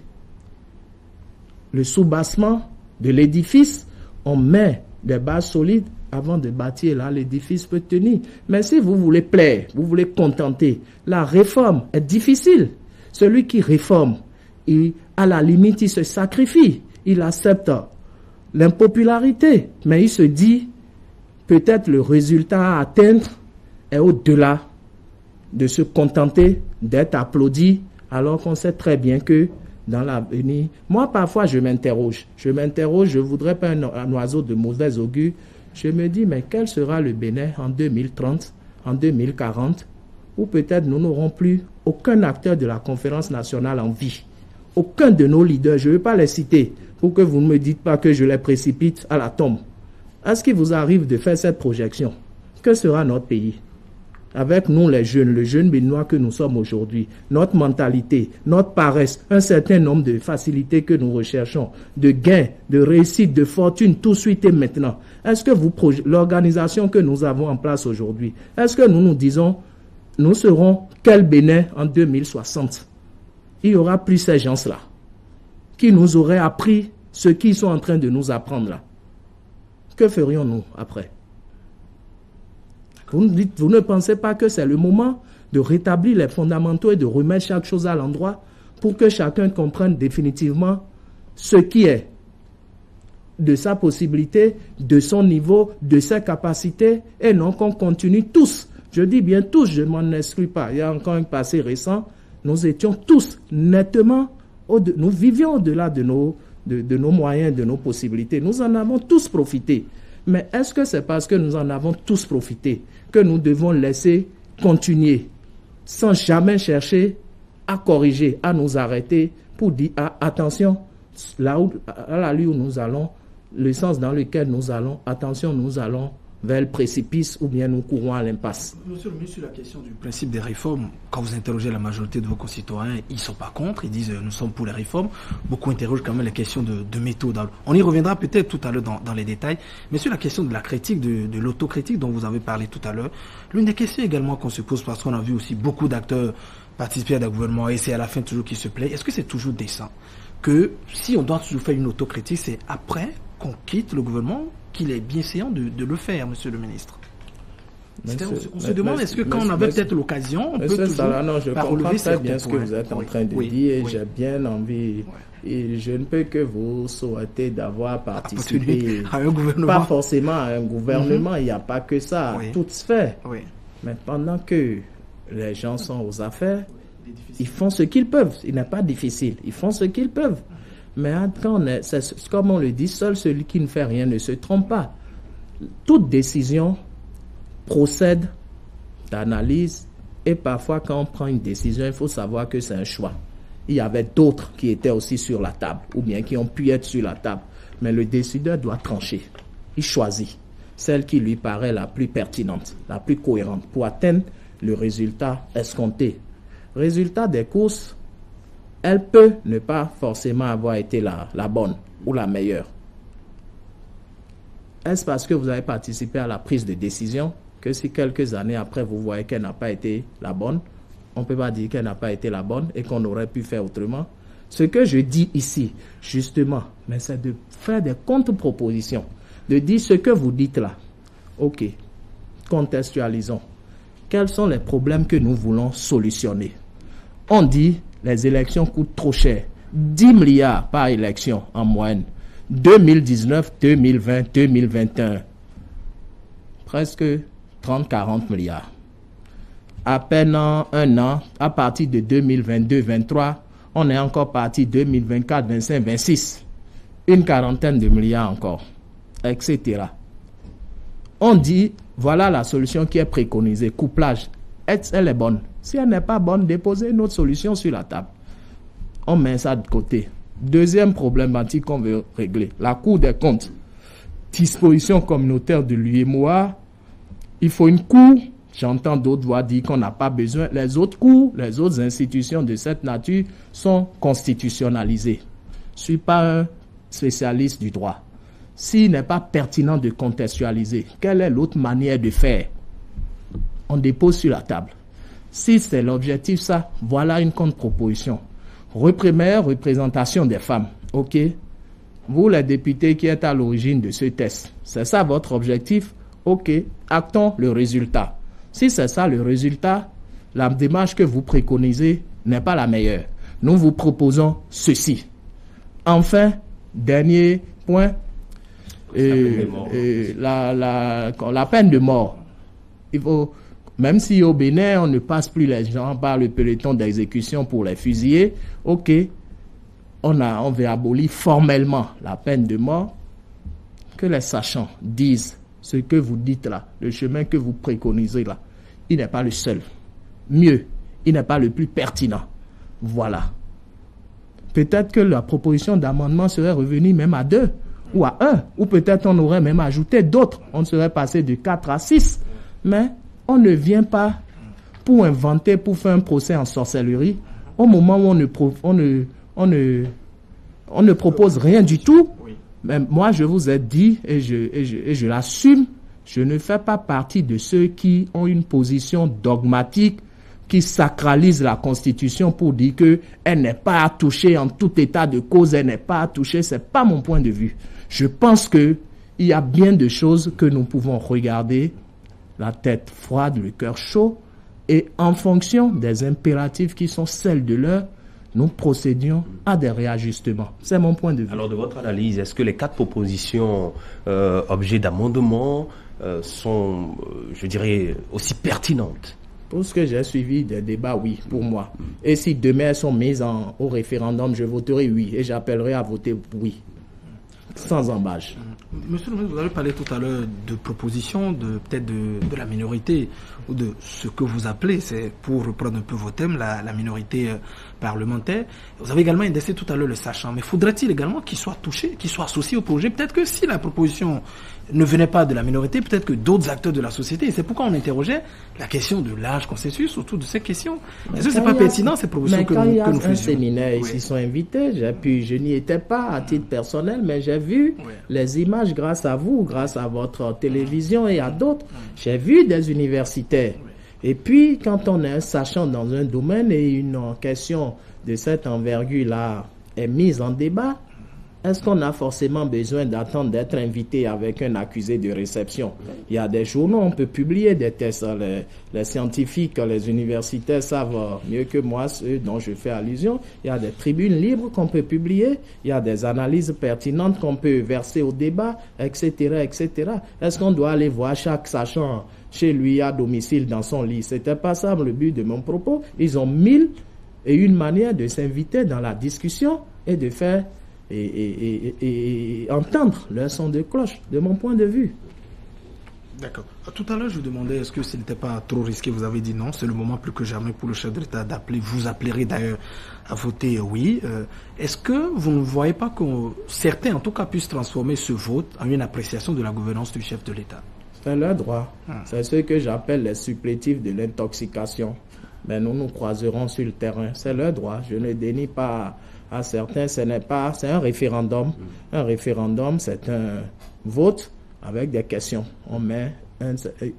le soubassement de l'édifice, on met des bases solides avant de bâtir. Là, l'édifice peut tenir. Mais si vous voulez plaire, vous voulez contenter, la réforme est difficile. Celui qui réforme, à la limite, il se sacrifie. Il accepte l'impopularité, mais il se dit peut-être le résultat à atteindre est au-delà de se contenter d'être applaudi, alors qu'on sait très bien que dans l'avenir, moi parfois je m'interroge, je voudrais pas un oiseau de mauvais augure, je me dis mais quel sera le Bénin en 2030, en 2040, où peut-être nous n'aurons plus aucun acteur de la conférence nationale en vie, aucun de nos leaders, je ne veux pas les citer, pour que vous ne me dites pas que je les précipite à la tombe. Est-ce qu'il vous arrive de faire cette projection? Que sera notre pays? Avec nous les jeunes, le jeune béninois que nous sommes aujourd'hui, notre mentalité, notre paresse, un certain nombre de facilités que nous recherchons, de gains, de réussite, de fortune, tout de suite et maintenant. Est-ce que l'organisation que nous avons en place aujourd'hui, est-ce que nous nous disons, nous serons quel Bénin en 2060? Il n'y aura plus ces gens-là qui nous auraient appris ce qu'ils sont en train de nous apprendre là. Que ferions-nous après? Vous ne pensez pas que c'est le moment de rétablir les fondamentaux et de remettre chaque chose à l'endroit pour que chacun comprenne définitivement ce qui est de sa possibilité, de son niveau, de ses capacités, et non qu'on continue tous. Je dis bien tous, je ne m'en exclus pas. Il y a encore un passé récent, nous étions tous nettement, nous vivions au-delà de nos moyens, de nos possibilités. Nous en avons tous profité. Mais est-ce que c'est parce que nous en avons tous profité que nous devons laisser continuer sans jamais chercher à corriger, à nous arrêter pour dire attention, là où, à la lieu où nous allons, le sens dans lequel nous allons, attention, nous allons vers le précipice ou bien nous courons à l'impasse. Monsieur le ministre, sur la question du principe des réformes, quand vous interrogez la majorité de vos concitoyens, ils ne sont pas contre, ils disent nous sommes pour les réformes. Beaucoup interrogent quand même les questions de méthode. On y reviendra peut-être tout à l'heure dans les détails. Mais sur la question de la critique, de l'autocritique dont vous avez parlé tout à l'heure, l'une des questions également qu'on se pose, parce qu'on a vu aussi beaucoup d'acteurs participer à des gouvernements et c'est à la fin toujours qui se plaît, est-ce que c'est toujours décent que si on doit toujours faire une autocritique, c'est après qu'on quitte le gouvernement qu'il est bien séant de le faire, monsieur le ministre? On se demande, est-ce que quand on avait peut-être l'occasion, on peut toujours je comprends très bien ce que vous êtes en train de dire et j'ai bien envie. Et je ne peux que vous souhaiter d'avoir participé à un gouvernement. Pas forcément à un gouvernement, il n'y a pas que ça, toute sphère. Mais pendant que les gens sont aux affaires, ils font ce qu'ils peuvent. Il n'est pas difficile, ils font ce qu'ils peuvent. Mais quand comme on le dit, seul celui qui ne fait rien ne se trompe pas. Toute décision procède d'analyse et parfois quand on prend une décision, il faut savoir que c'est un choix. Il y avait d'autres qui étaient aussi sur la table ou bien qui ont pu être sur la table. Mais le décideur doit trancher. Il choisit celle qui lui paraît la plus pertinente, la plus cohérente pour atteindre le résultat escompté. Résultat des courses, elle peut ne pas forcément avoir été la bonne ou la meilleure. Est-ce parce que vous avez participé à la prise de décision que si quelques années après vous voyez qu'elle n'a pas été la bonne, on ne peut pas dire qu'elle n'a pas été la bonne et qu'on aurait pu faire autrement? Ce que je dis ici, justement, mais c'est de faire des contre-propositions, de dire ce que vous dites là. Ok, contextualisons. Quels sont les problèmes que nous voulons solutionner? On dit les élections coûtent trop cher. 10 milliards par élection en moyenne. 2019, 2020, 2021. Presque 30-40 milliards. À peine un an, à partir de 2022-23, on est encore parti 2024, 25, 26. une quarantaine de milliards encore, etc. On dit, voilà la solution qui est préconisée, couplage. Elle est bonne. Si elle n'est pas bonne, déposez une autre solution sur la table. On met ça de côté. Deuxième problématique qu'on veut régler, la Cour des comptes. Disposition communautaire de l'UEMOA, il faut une cour. J'entends d'autres voix dire qu'on n'a pas besoin. Les autres cours, les autres institutions de cette nature sont constitutionnalisées. Je ne suis pas un spécialiste du droit. S'il n'est pas pertinent de contextualiser, quelle est l'autre manière de faire? On dépose sur la table. Si c'est l'objectif, ça, voilà une contre-proposition. Meilleure représentation des femmes. OK? Vous, les députés qui êtes à l'origine de ce test, c'est ça votre objectif? OK, actons le résultat. Si c'est ça le résultat, la démarche que vous préconisez n'est pas la meilleure. Nous vous proposons ceci. Enfin, dernier point, la peine de mort. Il faut, même si au Bénin, on ne passe plus les gens par le peloton d'exécution pour les fusiller, OK, on veut abolir formellement la peine de mort. Que les sachants disent ce que vous dites là, le chemin que vous préconisez là, il n'est pas le seul. Mieux, il n'est pas le plus pertinent. Voilà. Peut-être que la proposition d'amendement serait revenue même à 2 ou à 1, ou peut-être on aurait même ajouté d'autres. On serait passé de 4 à 6. Mais on ne vient pas pour inventer, pour faire un procès en sorcellerie, au moment où on ne propose rien du tout. Mais moi, je vous ai dit, et je l'assume, je ne fais pas partie de ceux qui ont une position dogmatique, qui sacralise la Constitution pour dire qu'elle n'est pas à toucher en tout état de cause, elle n'est pas à toucher. Ce n'est pas mon point de vue. Je pense qu'il y a bien de choses que nous pouvons regarder, la tête froide, le cœur chaud, et en fonction des impératifs qui sont celles de l'heure, nous procédions à des réajustements. C'est mon point de vue. Alors, de votre analyse, est-ce que les 4 propositions objets d'amendement sont, je dirais, aussi pertinentes? Pour ce que j'ai suivi des débats, oui, pour moi. Et si demain elles sont mises au référendum, je voterai oui. Et j'appellerai à voter oui. Sans embâche. Monsieur le ministre, vous avez parlé tout à l'heure de propositions, peut-être de la minorité, ou de ce que vous appelez, c'est pour reprendre un peu vos thèmes, la minorité parlementaire. Vous avez également indexé tout à l'heure le sachant, mais faudrait-il également qu'il soit touché, qu'il soit associé au projet? Peut-être que si la proposition ne venait pas de la minorité, peut-être que d'autres acteurs de la société, et c'est pourquoi on interrogeait la question de l'âge consensus autour de ces questions. Est-ce que c'est pas pertinent ces propositions que nous faisions? Mais quand il y a un séminaire, ils s'y sont invités, je n'y étais pas à titre personnel, mais j'ai vu les images grâce à vous, grâce à votre télévision et à d'autres. J'ai vu des universitaires. Et puis, quand on est un sachant dans un domaine et une question de cette envergure-là est mise en débat, est-ce qu'on a forcément besoin d'attendre d'être invité avec un accusé de réception? Il y a des journaux, on peut publier des tests. Les scientifiques, les universitaires savent mieux que moi ceux dont je fais allusion. Il y a des tribunes libres qu'on peut publier. Il y a des analyses pertinentes qu'on peut verser au débat, etc., etc. Est-ce qu'on doit aller voir chaque sachant chez lui à domicile dans son lit? C'était pas ça le but de mon propos. Ils ont 1001 manières de s'inviter dans la discussion et de faire et entendre leur son de cloche, de mon point de vue. D'accord. Tout à l'heure, je vous demandais est-ce que ce n'était pas trop risqué. Vous avez dit non, c'est le moment plus que jamais pour le chef de l'État d'appeler. Vous appellerez d'ailleurs à voter oui. Est-ce que vous ne voyez pas que certains, en tout cas, puissent transformer ce vote en une appréciation de la gouvernance du chef de l'État? C'est leur droit. C'est ce que j'appelle les supplétifs de l'intoxication. Mais nous nous croiserons sur le terrain. C'est leur droit. Je ne dénie pas à certains. C'est un référendum. Un référendum, c'est un vote avec des questions. On met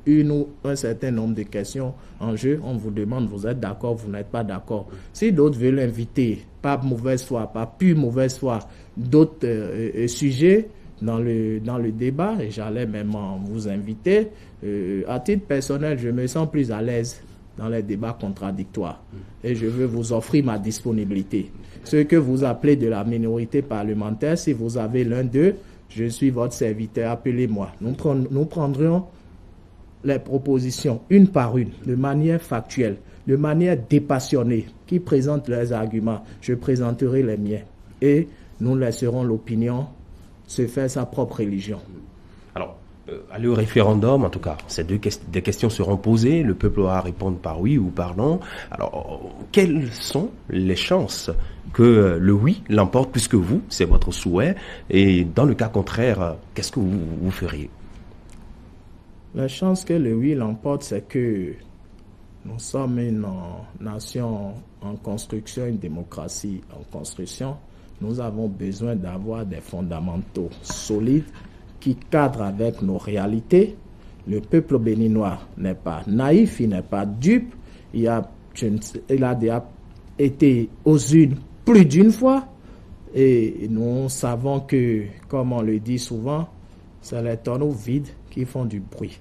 une ou un certain nombre de questions en jeu. On vous demande, vous êtes d'accord, vous n'êtes pas d'accord. Si d'autres veulent inviter, pas mauvaise foi, pas pure mauvaise foi, d'autres sujets dans le débat, et j'allais même vous inviter, à titre personnel, je me sens plus à l'aise dans les débats contradictoires. Et je veux vous offrir ma disponibilité. Ce que vous appelez de la minorité parlementaire, si vous avez l'un d'eux, je suis votre serviteur, appelez-moi. Nous prendrons les propositions une par une, de manière factuelle, de manière dépassionnée, qui présentent leurs arguments. Je présenterai les miens. Et nous laisserons l'opinion se faire sa propre religion. Alors, aller au référendum, en tout cas, des questions seront posées, le peuple aura à répondre par oui ou par non. Alors, quelles sont les chances que le oui l'emporte, puisque vous, c'est votre souhait, et dans le cas contraire, qu'est-ce que vous feriez? La chance que le oui l'emporte, c'est que nous sommes une nation en construction, une démocratie en construction. Nous avons besoin d'avoir des fondamentaux solides qui cadrent avec nos réalités. Le peuple béninois n'est pas naïf, il n'est pas dupe. Il a déjà été aux urnes plus d'une fois. Et nous savons que, comme on le dit souvent, c'est les tonneaux vides qui font du bruit.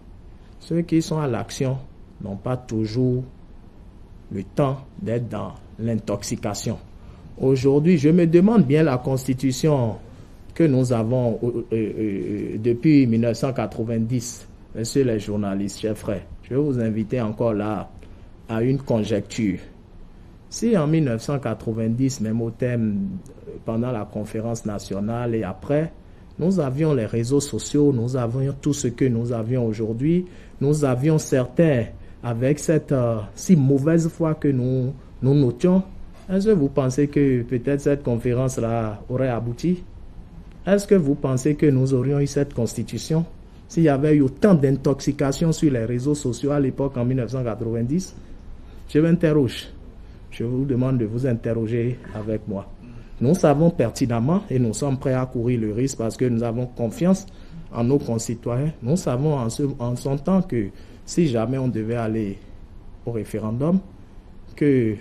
Ceux qui sont à l'action n'ont pas toujours le temps d'être dans l'intoxication. Aujourd'hui, je me demande bien la constitution que nous avons depuis 1990. Messieurs les journalistes, chers frères, je vais vous inviter encore là à une conjecture. Si en 1990, même au thème pendant la conférence nationale et après, nous avions les réseaux sociaux, nous avions tout ce que nous avions aujourd'hui, nous avions certains avec cette si mauvaise foi que nous notions. Est-ce que vous pensez que peut-être cette conférence-là aurait abouti? Est-ce que vous pensez que nous aurions eu cette constitution s'il y avait eu autant d'intoxication sur les réseaux sociaux à l'époque en 1990? Je m'interroge. Je vous demande de vous interroger avec moi. Nous savons pertinemment et nous sommes prêts à courir le risque parce que nous avons confiance en nos concitoyens. Nous savons en son temps que si jamais on devait aller au référendum, que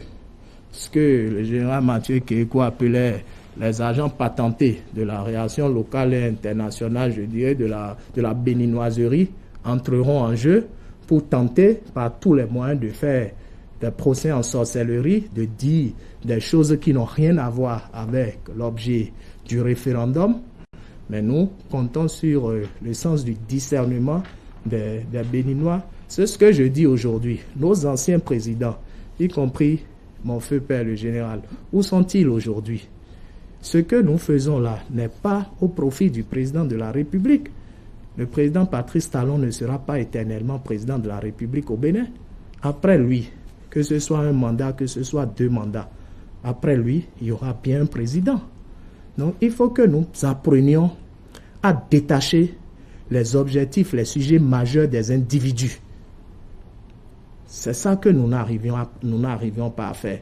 ce que le général Mathieu Kéhékou appelait les agents patentés de la réaction locale et internationale, je dirais, de la béninoiserie, entreront en jeu pour tenter par tous les moyens de faire des procès en sorcellerie, de dire des choses qui n'ont rien à voir avec l'objet du référendum. Mais nous comptons sur le sens du discernement des Béninois. C'est ce que je dis aujourd'hui. Nos anciens présidents, y compris mon feu père le général, où sont-ils aujourd'hui? Ce que nous faisons là n'est pas au profit du président de la République. Le président Patrice Talon ne sera pas éternellement président de la République au Bénin. Après lui, que ce soit un mandat, que ce soit 2 mandats, après lui, il y aura bien un président. Donc, il faut que nous apprenions à détacher les objectifs, les sujets majeurs des individus. C'est ça que nous n'arrivions pas à faire.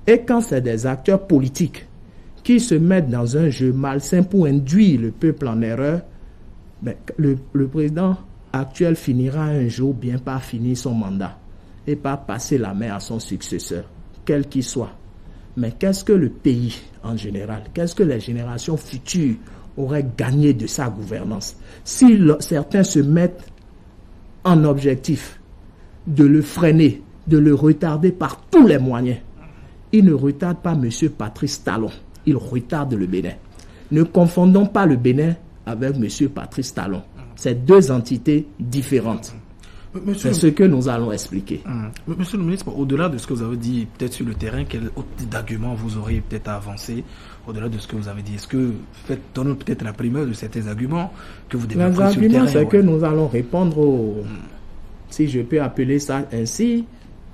Et quand c'est des acteurs politiques qui se mettent dans un jeu malsain pour induire le peuple en erreur, ben, le président actuel finira un jour bien par finir son mandat et par passer la main à son successeur, quel qu'il soit. Mais qu'est-ce que le pays en général, qu'est-ce que les générations futures auraient gagné de sa gouvernance? Si certains se mettent en objectif de le freiner, de le retarder par tous les moyens, ils ne retardent pas M. Patrice Talon, ils retardent le Bénin. Ne confondons pas le Bénin avec M. Patrice Talon. C'est 2 entités différentes. C'est ce que nous allons expliquer. Monsieur le ministre, au-delà de ce que vous avez dit, peut-être sur le terrain, quel autre d'arguments vous auriez peut-être à avancer au-delà de ce que vous avez dit? Est-ce que faites-nous peut-être la primeur de certains arguments que vous devez prendre sur le terrain? Les arguments, c'est que nous allons répondre si je peux appeler ça ainsi,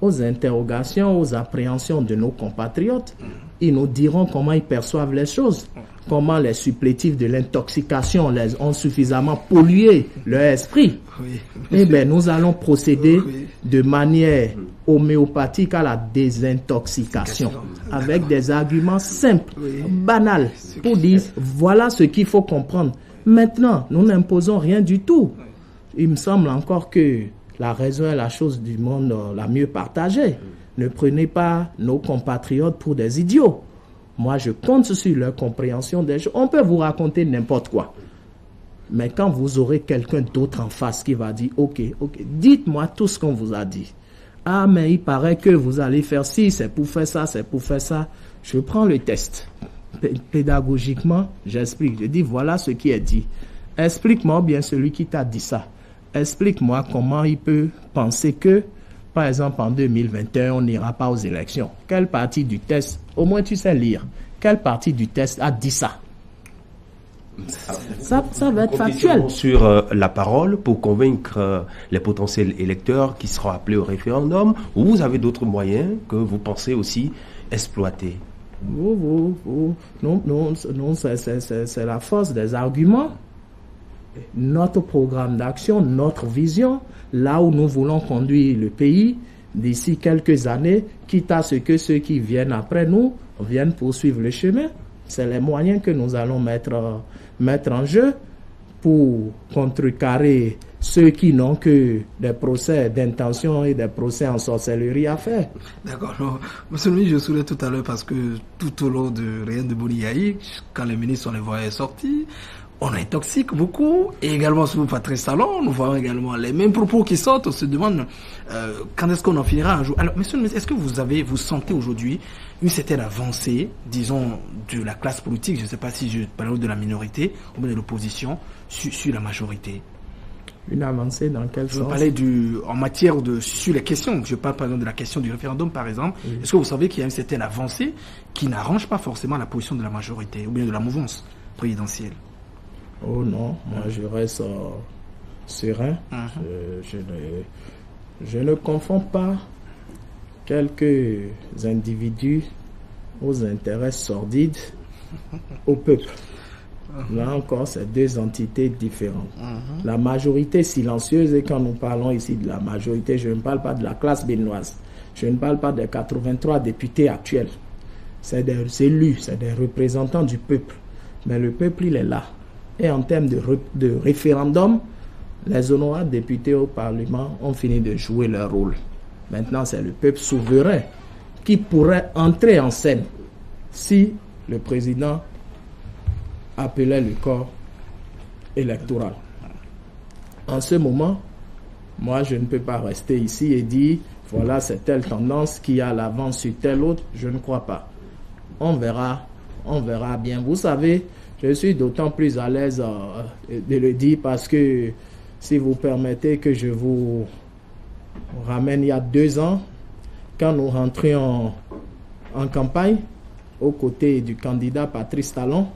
aux interrogations, aux appréhensions de nos compatriotes. Ils nous diront comment ils perçoivent les choses, comment les supplétifs de l'intoxication les ont suffisamment pollué leur esprit. Eh bien, nous allons procéder de manière homéopathique à la désintoxication, avec des arguments simples, banals, pour dire voilà ce qu'il faut comprendre. Maintenant, nous n'imposons rien du tout. Il me semble encore que la raison est la chose du monde la mieux partagée. Ne prenez pas nos compatriotes pour des idiots. Moi, je compte sur leur compréhension des choses. On peut vous raconter n'importe quoi. Mais quand vous aurez quelqu'un d'autre en face qui va dire « Ok, dites-moi tout ce qu'on vous a dit. Ah, mais il paraît que vous allez faire ci, c'est pour faire ça, c'est pour faire ça. » Je prends le test. Pédagogiquement, j'explique. Je dis « Voilà ce qui est dit. Explique-moi bien celui qui t'a dit ça. Explique-moi comment il peut penser que, par exemple, en 2021, on n'ira pas aux élections. Quelle partie du test, au moins tu sais lire, quelle partie du test a dit ça? Ça va être factuel. Sur la parole pour convaincre les potentiels électeurs qui seront appelés au référendum, ou vous avez d'autres moyens que vous pensez aussi exploiter? Non, c'est la force des arguments. Notre programme d'action, notre vision, là où nous voulons conduire le pays d'ici quelques années, quitte à ce que ceux qui viennent après nous viennent poursuivre le chemin. C'est les moyens que nous allons mettre en jeu pour contrecarrer ceux qui n'ont que des procès d'intention et des procès en sorcellerie à faire. D'accord. Monsieur le ministre, je soulignais tout à l'heure parce que tout au long de Rien de Boni-Yaï, quand les ministres, on les voyait sortis, on intoxique beaucoup. Et également sur Patrice Talon, nous voyons également les mêmes propos qui sortent. On se demande quand est-ce qu'on en finira un jour. Alors, monsieur le ministre, est-ce que vous sentez aujourd'hui une certaine avancée, disons, de la classe politique, je ne sais pas si je parle de la minorité ou bien de l'opposition, sur la majorité? Une avancée dans quel sens? Je parlais en matière sur les questions. Je parle par exemple de la question du référendum, par exemple. Oui. Est-ce que vous savez qu'il y a une certaine avancée qui n'arrange pas forcément la position de la majorité ou bien de la mouvance présidentielle? Oh non, moi je reste serein. Je ne confonds pas quelques individus aux intérêts sordides au peuple. Là encore, c'est deux entités différentes. La majorité silencieuse, et quand nous parlons ici de la majorité, je ne parle pas de la classe béninoise. Je ne parle pas des 83 députés actuels. C'est des élus, c'est des représentants du peuple. Mais le peuple, il est là. Et en termes de référendum, les honorables députés au Parlement ont fini de jouer leur rôle. Maintenant, c'est le peuple souverain qui pourrait entrer en scène si le président appelait le corps électoral. En ce moment, moi, je ne peux pas rester ici et dire, voilà, c'est telle tendance qui a l'avance sur telle autre. Je ne crois pas. On verra bien. Vous savez, je suis d'autant plus à l'aise de le dire parce que, si vous permettez que je vous ramène il y a 2 ans, quand nous rentrions en campagne, aux côtés du candidat Patrice Talon,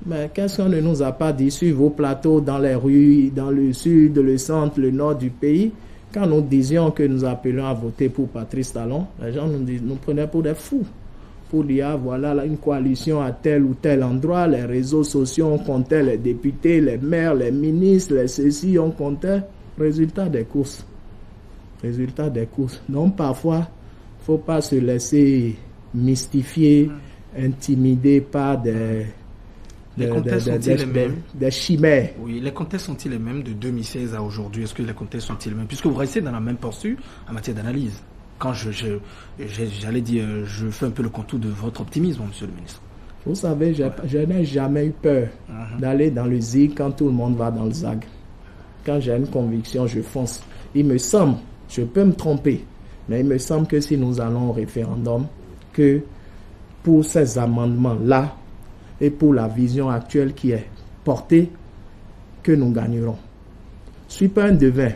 mais qu'est-ce qu'on ne nous a pas dit sur vos plateaux, dans les rues, dans le sud, le centre, le nord du pays, quand nous disions que nous appelions à voter pour Patrice Talon, les gens nous prenaient pour des fous. Pour dire, voilà, là, une coalition à tel ou tel endroit, les réseaux sociaux, on comptait les députés, les maires, les ministres, les ceci, on comptait. Résultat des courses. Donc parfois, il ne faut pas se laisser mystifier, intimider par des chimères. Oui, les contextes sont-ils les mêmes de 2016 à aujourd'hui? Est-ce que les contextes sont-ils les mêmes? Puisque vous restez dans la même posture en matière d'analyse. Quand j'allais dire, je fais un peu le contour de votre optimisme, monsieur le ministre. Vous savez, je n'ai jamais eu peur d'aller dans le zig quand tout le monde va dans le zag. Quand j'ai une conviction, je fonce. Il me semble, je peux me tromper, mais il me semble que si nous allons au référendum, que pour ces amendements-là et pour la vision actuelle qui est portée, que nous gagnerons. Je ne suis pas un devin.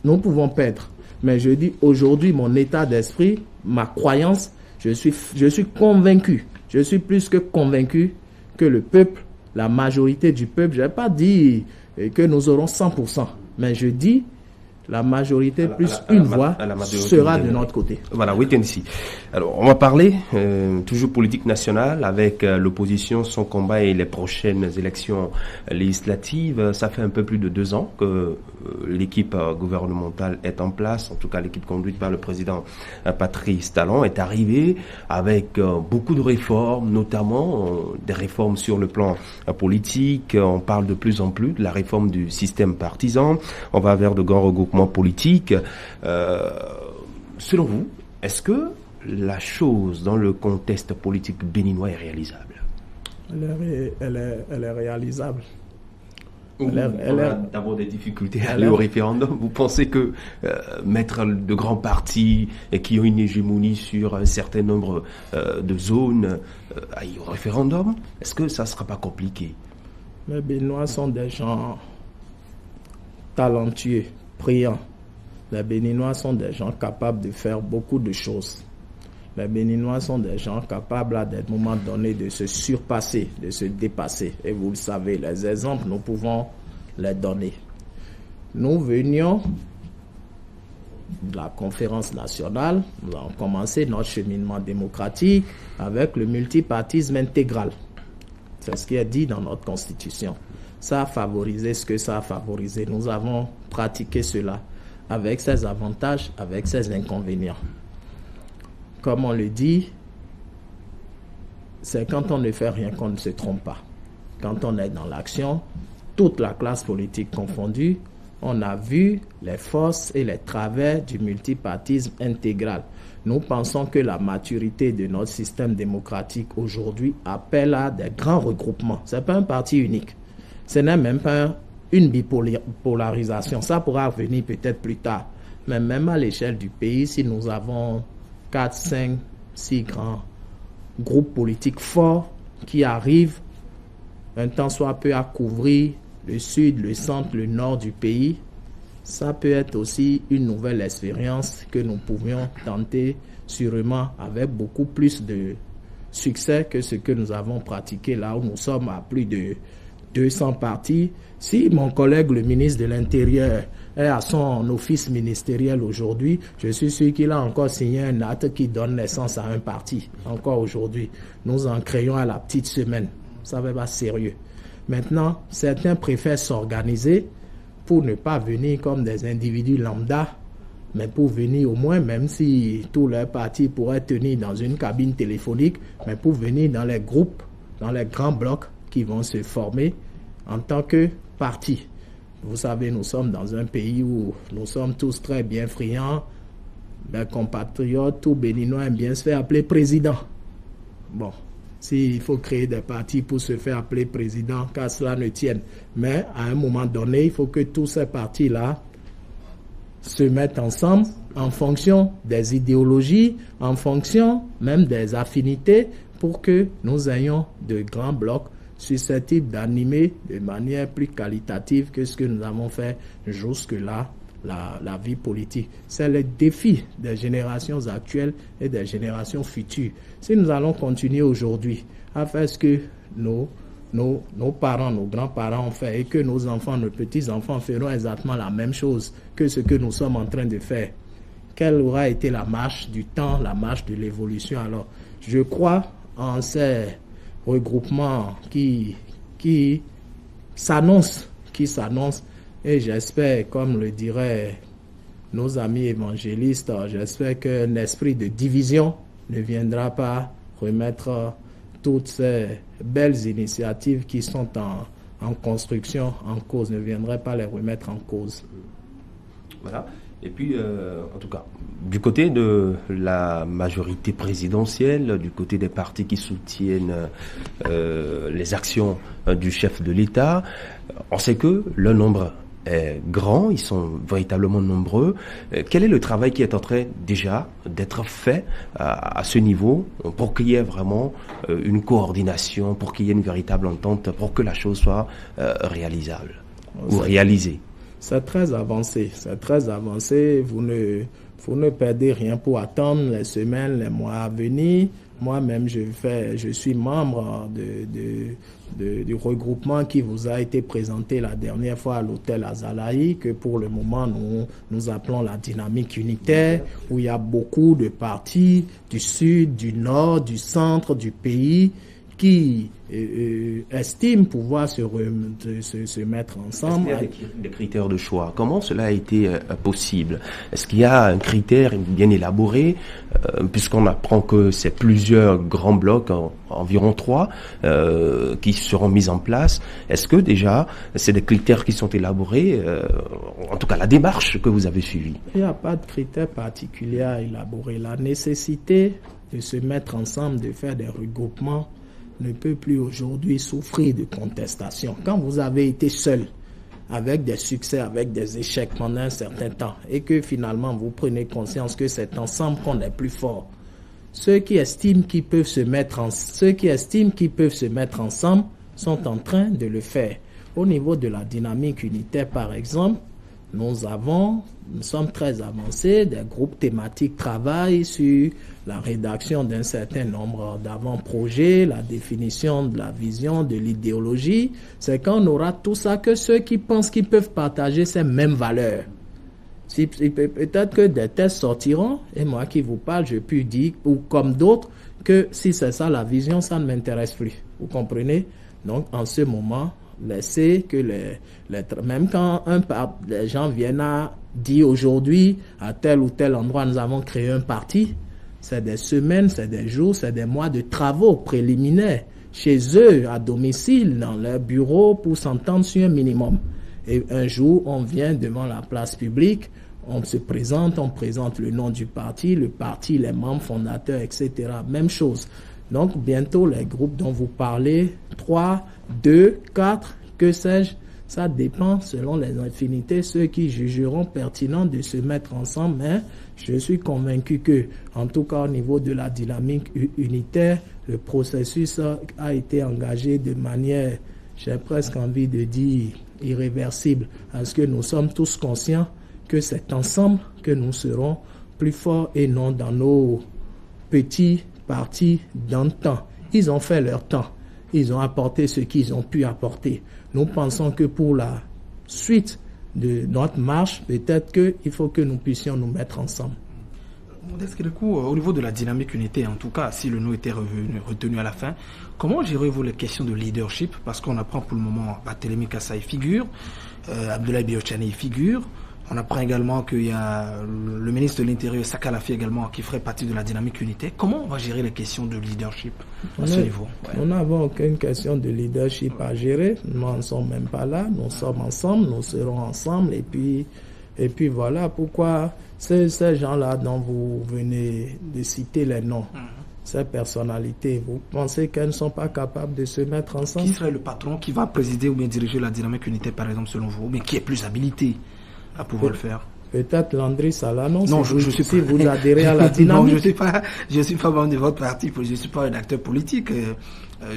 Nous pouvons perdre. Mais je dis aujourd'hui, mon état d'esprit, ma croyance, je suis convaincu. Je suis plus que convaincu que le peuple, la majorité du peuple, je n'ai pas dit que nous aurons 100%, mais je dis la majorité plus une voix sera de notre côté. Voilà, oui, Tennessee. Alors, on va parler toujours politique nationale avec l'opposition, son combat et les prochaines élections législatives. Ça fait un peu plus de 2 ans que l'équipe gouvernementale est en place. En tout cas, l'équipe conduite par le président Patrice Talon est arrivée avec beaucoup de réformes, notamment des réformes sur le plan politique. On parle de plus en plus de la réforme du système partisan. On va vers de grands regroupements politiques. Selon vous, est-ce que la chose dans le contexte politique béninois est réalisable? Elle est réalisable. On a d'abord des difficultés à aller au référendum. Vous pensez que mettre de grands partis et qui ont une hégémonie sur un certain nombre de zones au référendum, est-ce que ça ne sera pas compliqué? Les Béninois sont des gens talentueux, brillants. Les Béninois sont des gens capables de faire beaucoup de choses. Les Béninois sont des gens capables à des moments donnés de se surpasser, de se dépasser. Et vous le savez, les exemples, nous pouvons les donner. Nous venions de la conférence nationale, nous avons commencé notre cheminement démocratique avec le multipartisme intégral. C'est ce qui est dit dans notre constitution. Ça a favorisé ce que ça a favorisé. Nous avons pratiqué cela avec ses avantages, avec ses inconvénients. Comme on le dit, c'est quand on ne fait rien qu'on ne se trompe pas. Quand on est dans l'action, toute la classe politique confondue, on a vu les forces et les travers du multipartisme intégral. Nous pensons que la maturité de notre système démocratique aujourd'hui appelle à des grands regroupements. Ce n'est pas un parti unique. Ce n'est même pas une bipolarisation. Ça pourra venir peut-être plus tard. Mais même à l'échelle du pays, si nous avons 4, 5, 6 grands groupes politiques forts qui arrivent un temps soit peu à couvrir le sud, le centre, le nord du pays, ça peut être aussi une nouvelle expérience que nous pouvions tenter sûrement avec beaucoup plus de succès que ce que nous avons pratiqué là où nous sommes à plus de 200 partis. Si mon collègue le ministre de l'Intérieur est à son office ministériel aujourd'hui, je suis sûr qu'il a encore signé un acte qui donne naissance à un parti. Encore aujourd'hui, nous en créons à la petite semaine. Ça va pas sérieux. Maintenant, certains préfèrent s'organiser pour ne pas venir comme des individus lambda, mais pour venir au moins, même si tous les partis pourraient tenir dans une cabine téléphonique, mais pour venir dans les groupes, dans les grands blocs qui vont se former en tant que parti. Vous savez, nous sommes dans un pays où nous sommes tous très bien friands. Les compatriotes, tout Béninois aiment bien se faire appeler président. Bon. S'il faut créer des partis pour se faire appeler président, qu'à cela ne tienne. Mais à un moment donné, il faut que tous ces partis-là se mettent ensemble en fonction des idéologies, en fonction même des affinités, pour que nous ayons de grands blocs susceptibles d'animer de manière plus qualitative que ce que nous avons fait jusque-là. La vie politique. C'est le défi des générations actuelles et des générations futures. Si nous allons continuer aujourd'hui à faire ce que nos parents, nos grands-parents ont fait et que nos enfants, nos petits-enfants feront exactement la même chose que ce que nous sommes en train de faire, quelle aura été la marche du temps, la marche de l'évolution? Alors, je crois en ces regroupements qui s'annoncent, et j'espère, comme le diraient nos amis évangélistes, j'espère qu'un esprit de division ne viendra pas remettre toutes ces belles initiatives qui sont en construction en cause, ne viendrait pas les remettre en cause. Voilà. Et puis, en tout cas, du côté de la majorité présidentielle, du côté des partis qui soutiennent les actions du chef de l'État, on sait que le nombre est grand, ils sont véritablement nombreux. Quel est le travail qui est en train déjà d'être fait à ce niveau pour qu'il y ait vraiment une coordination, pour qu'il y ait une véritable entente, pour que la chose soit réalisable ou réalisée? C'est très avancé, Vous ne perdez rien pour attendre les semaines, les mois à venir. Moi-même, je suis membre du regroupement qui vous a été présenté la dernière fois à l'hôtel Azalaï, que pour le moment, nous appelons la dynamique unitaire, où il y a beaucoup de partis du sud, du nord, du centre du pays qui estiment pouvoir se mettre ensemble. Est-ce qu'il y a des critères de choix? Comment cela a été possible? Est-ce qu'il y a un critère bien élaboré, puisqu'on apprend que c'est plusieurs grands blocs, environ 3, qui seront mis en place? Est-ce que déjà, c'est des critères qui sont élaborés, en tout cas la démarche que vous avez suivie? Il n'y a pas de critères particuliers à élaborer. La nécessité de se mettre ensemble, de faire des regroupements, ne peut plus aujourd'hui souffrir de contestation. Quand vous avez été seul, avec des succès, avec des échecs pendant un certain temps, et que finalement vous prenez conscience que c'est ensemble qu'on est plus fort, ceux qui estiment qu'ils peuvent se mettre ensemble sont en train de le faire. Au niveau de la dynamique unitaire, par exemple, nous sommes très avancés. Des groupes thématiques travaillent sur la rédaction d'un certain nombre d'avant-projets, la définition de la vision, de l'idéologie. C'est quand on aura tout ça que ceux qui pensent qu'ils peuvent partager ces mêmes valeurs. Peut-être que des tests sortiront, et moi qui vous parle, je peux dire, ou comme d'autres, que si c'est ça la vision, ça ne m'intéresse plus. Vous comprenez? Donc, en ce moment, laissez que même quand les gens viennent à dire aujourd'hui, à tel ou tel endroit, nous avons créé un parti, c'est des semaines, c'est des jours, c'est des mois de travaux préliminaires chez eux, à domicile, dans leur bureau, pour s'entendre sur un minimum. Et un jour, on vient devant la place publique, on se présente, on présente le nom du parti, les membres fondateurs, etc. Même chose. Donc, bientôt, les groupes dont vous parlez, 3, 2, 4, que sais-je, ça dépend selon les affinités, ceux qui jugeront pertinent de se mettre ensemble. Mais je suis convaincu que, en tout cas au niveau de la dynamique unitaire, le processus a été engagé de manière, j'ai presque envie de dire, irréversible. Parce que nous sommes tous conscients que c'est ensemble que nous serons plus forts et non dans nos petits partis d'antan. Ils ont fait leur temps. Ils ont apporté ce qu'ils ont pu apporter. Nous pensons que pour la suite de notre marche, peut-être qu'il faut que nous puissions nous mettre ensemble. Modeste Kérékou, au niveau de la dynamique unité, en tout cas, si le nom était retenu à la fin, comment gérez-vous les questions de leadership? Parce qu'on apprend pour le moment Barthélémy Kassaye figure, Abdoulaye Biotchane figure. On apprend également qu'il y a le ministre de l'Intérieur, Saka Lafi également, qui ferait partie de la dynamique unité. Comment on va gérer les questions de leadership à ce niveau? Nous n'avons aucune question de leadership à gérer. Nous n'en sommes même pas là. Nous sommes ensemble, nous serons ensemble. Et puis voilà pourquoi ces gens-là dont vous venez de citer les noms, ces personnalités, vous pensez qu'elles ne sont pas capables de se mettre ensemble? Qui serait le patron qui va présider ou bien diriger la dynamique unité, par exemple, selon vous? Mais qui est plus habilité à pouvoir le faire? Peut-être Landry Salanon. Non, je suis si vous adhérez à la dynamique. Non, je suis pas membre de votre parti, je suis pas un acteur politique.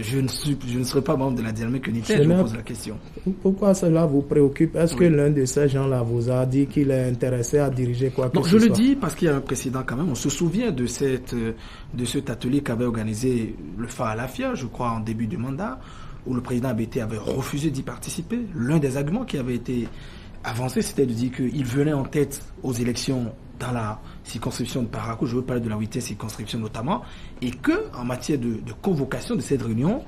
Je ne serai pas membre de la dynamique unitaire, je vous pose la question. Pourquoi cela vous préoccupe? Est-ce que l'un de ces gens-là vous a dit qu'il est intéressé à diriger quoi que ce soit? Non, je le dis parce qu'il y a un précédent quand même. On se souvient de cet atelier qu'avait organisé le FA Alafia, je crois, en début du mandat, où le président ABT avait refusé d'y participer. L'un des arguments qui avait été avancé, c'était de dire qu'il venait en tête aux élections dans la circonscription de Parakou, je veux parler de la 8e circonscription notamment, et qu'en matière de convocation de cette réunion,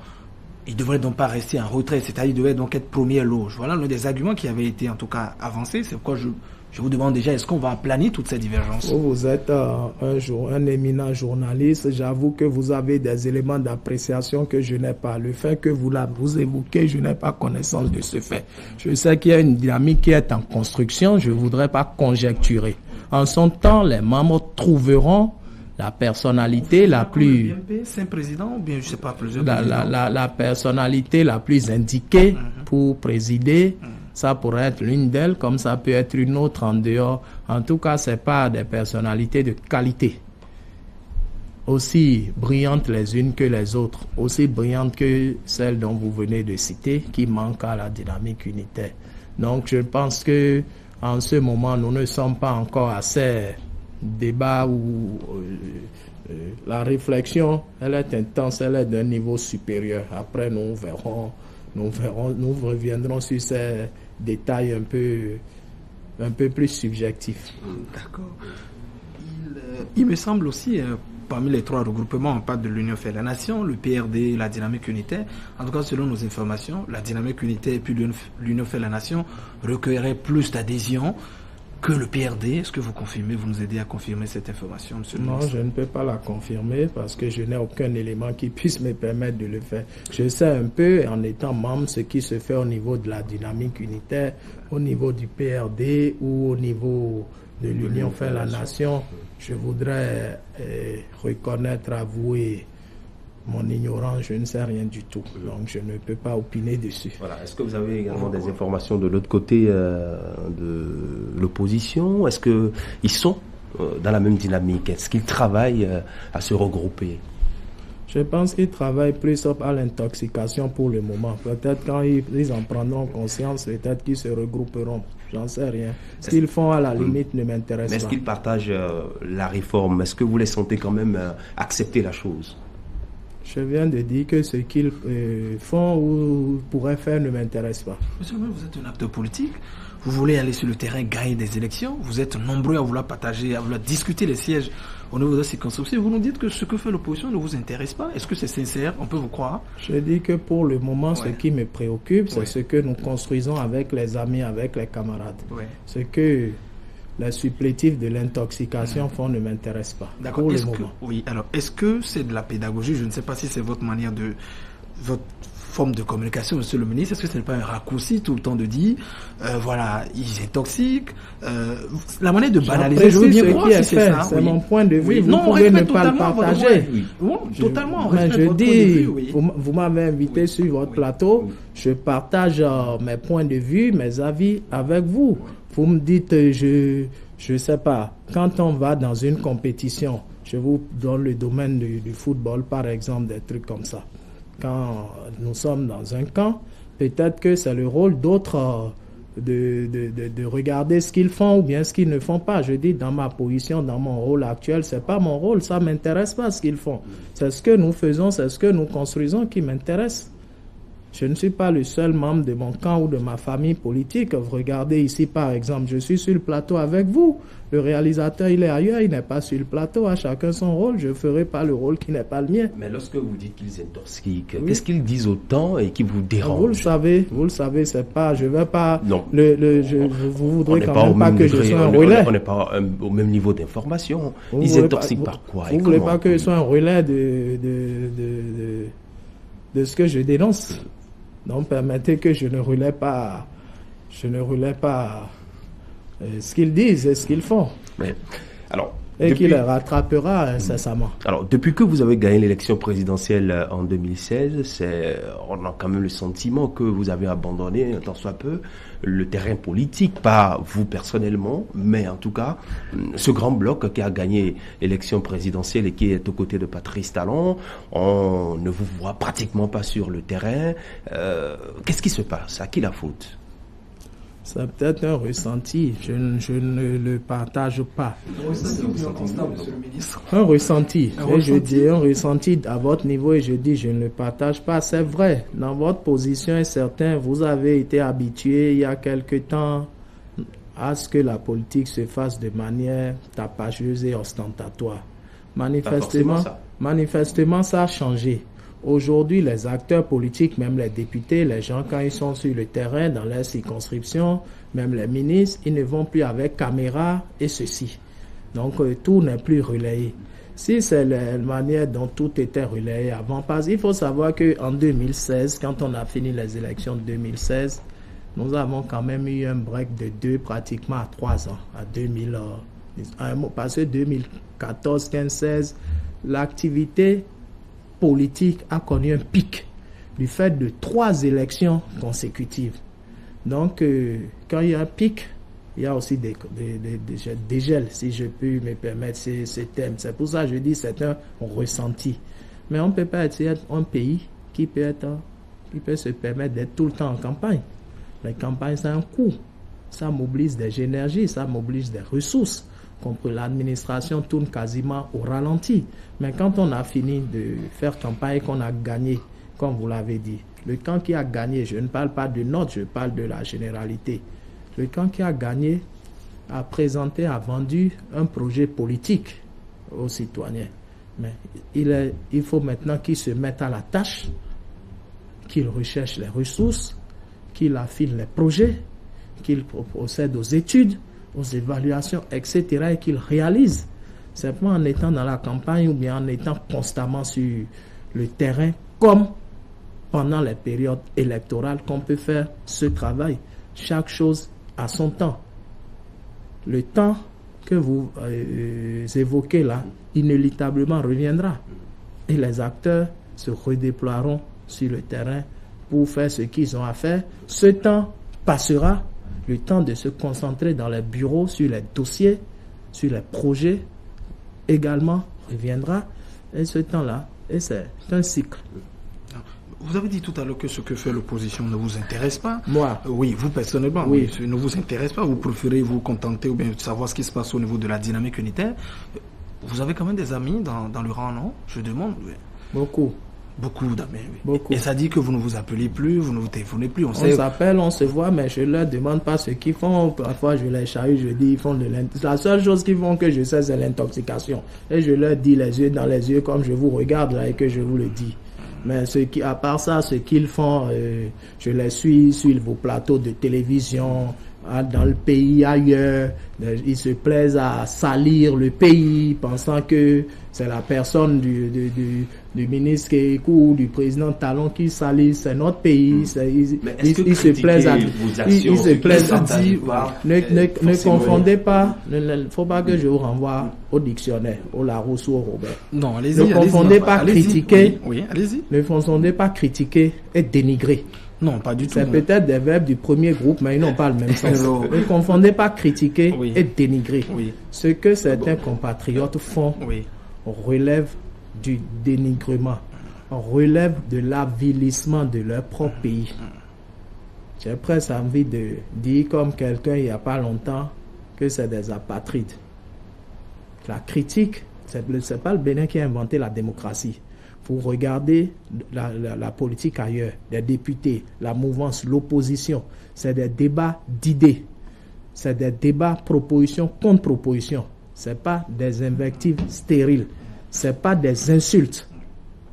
il ne devrait donc pas rester en retrait, c'est-à-dire il devait donc être première loge. Voilà l'un des arguments qui avait été en tout cas avancé. C'est pourquoi je vous demande déjà, est-ce qu'on va aplanir toutes ces divergences? Vous êtes un éminent journaliste, j'avoue que vous avez des éléments d'appréciation que je n'ai pas. Le fait que vous évoquez, je n'ai pas connaissance de ce fait. Je sais qu'il y a une dynamique qui est en construction, je ne voudrais pas conjecturer. En son temps, les membres trouveront la personnalité la plus... C'est un président ou bien je sais pas, plusieurs la personnalité la plus indiquée pour présider. Ça pourrait être l'une d'elles, comme ça peut être une autre en dehors. En tout cas, c'est pas des personnalités de qualité, aussi brillantes les unes que les autres, aussi brillantes que celles dont vous venez de citer, qui manquent à la dynamique unitaire. Donc, je pense que en ce moment, nous ne sommes pas encore à ces débats où la réflexion, elle est intense, elle est d'un niveau supérieur. Après, nous reviendrons sur ces détails un peu plus subjectifs. D'accord. Il me semble aussi, parmi les trois regroupements, on parle de l'Union fait la Nation, le PRD, la dynamique unitaire. En tout cas, selon nos informations, la dynamique unitaire et puis l'Union fait la Nation recueillerait plus d'adhésion que le PRD. Est-ce que vous confirmez, vous nous aidez à confirmer cette information, monsieur le ministre? Non, je ne peux pas la confirmer parce que je n'ai aucun élément qui puisse me permettre de le faire. Je sais un peu, en étant membre, ce qui se fait au niveau de la dynamique unitaire, au niveau du PRD ou au niveau de l'Union fait la Nation. Je voudrais reconnaître, avouer mon ignorance, je ne sais rien du tout. Donc, je ne peux pas opiner dessus. Voilà. Est-ce que vous avez également des informations de l'autre côté de l'opposition? Est-ce qu'ils sont dans la même dynamique? Est-ce qu'ils travaillent à se regrouper? Je pense qu'ils travaillent plus à l'intoxication pour le moment. Peut-être quand ils en prendront conscience, peut-être qu'ils se regrouperont. J'en sais rien. Ce qu'ils font à la limite ne m'intéresse pas. Mais est-ce qu'ils partagent la réforme? Est-ce que vous les sentez quand même accepter la chose? Je viens de dire que ce qu'ils font ou pourraient faire ne m'intéresse pas. Monsieur le maire, vous êtes un acteur politique. Vous voulez aller sur le terrain, gagner des élections. Vous êtes nombreux à vouloir partager, à vouloir discuter les sièges au niveau de la circonscription. Vous nous dites que ce que fait l'opposition ne vous intéresse pas. Est-ce que c'est sincère? On peut vous croire? Je dis que pour le moment, ce qui me préoccupe, c'est ce que nous construisons avec les amis, avec les camarades. Ce que les supplétifs de l'intoxication font ne m'intéresse pas. D'accord. Pour le moment. Oui, alors, est-ce que c'est de la pédagogie? Je ne sais pas si c'est votre manière de... votre forme de communication, monsieur le ministre. Est-ce que ce n'est pas un raccourci tout le temps de dire voilà, ils sont toxiques, la manière de banaliser, je veux bien croire si c'est ça. C'est mon point de vue, vous non, pouvez ne pas le partager. Totalement, je dis, vous m'avez invité sur votre plateau, je partage mes points de vue, mes avis avec vous. Vous me dites, je sais pas, quand on va dans une compétition, je vous donne le domaine du football par exemple, des trucs comme ça. Quand nous sommes dans un camp, peut-être que c'est le rôle d'autres de regarder ce qu'ils font ou bien ce qu'ils ne font pas. Je dis, dans ma position, dans mon rôle actuel, c'est pas mon rôle, ça m'intéresse pas ce qu'ils font. C'est ce que nous faisons, c'est ce que nous construisons qui m'intéresse. Je ne suis pas le seul membre de mon camp ou de ma famille politique. Regardez ici, par exemple, je suis sur le plateau avec vous. Le réalisateur, il est ailleurs, il n'est pas sur le plateau. À chacun son rôle. Je ne ferai pas le rôle qui n'est pas le mien. Mais lorsque vous dites qu'ils intoxiquent, qu'est-ce qu'ils disent autant et qui vous dérange? Vous le savez, c'est pas, je vais pas, non. Vous voudrez quand même pas que je sois un relais. On n'est pas au même niveau d'information. Ils intoxiquent par quoi? Vous ne voulez pas que je sois un relais de ce que je dénonce? Donc, permettez que je ne relaie pas ce qu'ils disent et ce qu'ils font. Mais, alors, et qui les rattrapera incessamment. Alors, depuis que vous avez gagné l'élection présidentielle en 2016, on a quand même le sentiment que vous avez abandonné, tant soit peu, le terrain politique, pas vous personnellement, mais en tout cas, ce grand bloc qui a gagné l'élection présidentielle et qui est aux côtés de Patrice Talon, on ne vous voit pratiquement pas sur le terrain. Qu'est-ce qui se passe? À qui la faute? C'est peut-être un ressenti, je ne le partage pas. Un ressenti, je dis un ressenti à votre niveau et je dis je ne le partage pas. C'est vrai, dans votre position, certain, vous avez été habitué il y a quelque temps à ce que la politique se fasse de manière tapageuse et ostentatoire. Manifestement, ça a changé. Aujourd'hui, les acteurs politiques, même les députés, les gens, quand ils sont sur le terrain, dans leur circonscription, même les ministres, ils ne vont plus avec caméra et ceci. Donc, tout n'est plus relayé. Si c'est la manière dont tout était relayé avant, parce qu'il faut savoir qu'en 2016, quand on a fini les élections de 2016, nous avons quand même eu un break de pratiquement à 3 ans, à 2000, parce que 2014, 15, 16, l'activité politique a connu un pic du fait de 3 élections consécutives. Donc, quand il y a un pic, il y a aussi des gels, si je peux me permettre ces termes. C'est pour ça que je dis c'est un ressenti. Mais on ne peut pas être un pays qui peut se permettre d'être tout le temps en campagne. La campagne, c'est un coût. Ça mobilise des énergies, ça mobilise des ressources. L'administration tourne quasiment au ralenti. Mais quand on a fini de faire campagne et qu'on a gagné, comme vous l'avez dit, le camp qui a gagné, je ne parle pas de notes, je parle de la généralité. Le camp qui a gagné a présenté, a vendu un projet politique aux citoyens. Mais il faut maintenant qu'ils se mettent à la tâche, qu'ils recherchent les ressources, qu'ils affinent les projets, qu'ils procèdent aux études, aux évaluations, etc. et qu'ils réalisent. C'est pas en étant dans la campagne ou bien en étant constamment sur le terrain, comme pendant les périodes électorales, qu'on peut faire ce travail. Chaque chose à son temps. Le temps que vous évoquez là, inéluctablement reviendra. Et les acteurs se redéploieront sur le terrain pour faire ce qu'ils ont à faire. Ce temps passera. Le temps de se concentrer dans les bureaux, sur les dossiers, sur les projets, également reviendra. Et ce temps-là, Et c'est un cycle. Vous avez dit tout à l'heure que ce que fait l'opposition ne vous intéresse pas. Moi? Oui, vous personnellement, Oui. Ce ne vous intéresse pas. Vous préférez vous contenter ou bien savoir ce qui se passe au niveau de la dynamique unitaire. Vous avez quand même des amis dans le rang, non? Je demande. Oui. Beaucoup. Beaucoup d'amis, oui. Beaucoup. Et ça dit que vous ne vous appelez plus, vous ne vous téléphonez plus. On s'appelle, on se voit, mais je leur demande pas ce qu'ils font. Parfois, je les charrie, je dis, ils font de l'intoxication. La seule chose qu'ils font que je sais, c'est l'intoxication. Et je leur dis les yeux dans les yeux, comme je vous regarde là et que je vous le dis. Mais à part ça, ce qu'ils font, je les suis sur vos plateaux de télévision, dans le pays, ailleurs. Ils se plaisent à salir le pays, pensant que c'est la personne du ministre Kékou, du président Talon qui salit, c'est notre pays. Ils se plaisent à dire, ne confondez pas, il ne faut pas que je vous renvoie au dictionnaire, au Larousse ou au Robert. Non, allez-y. Ne confondez pas critiquer, oui, allez-y. Ne confondez pas critiquer et dénigrer. Non, pas du tout. C'est peut-être des verbes du premier groupe, mais ils n'ont pas le même sens. Ne confondez pas critiquer et dénigrer. Oui. Ce que certains compatriotes font relève du dénigrement, relève de l'avilissement de leur propre pays. J'ai presque envie de dire comme quelqu'un il n'y a pas longtemps que c'est des apatrides. La critique, c'est pas le Bénin qui a inventé la démocratie. Vous regardez la politique ailleurs, des députés, la mouvance, l'opposition, c'est des débats d'idées, c'est des débats proposition contre proposition, c'est pas des invectives stériles, c'est pas des insultes,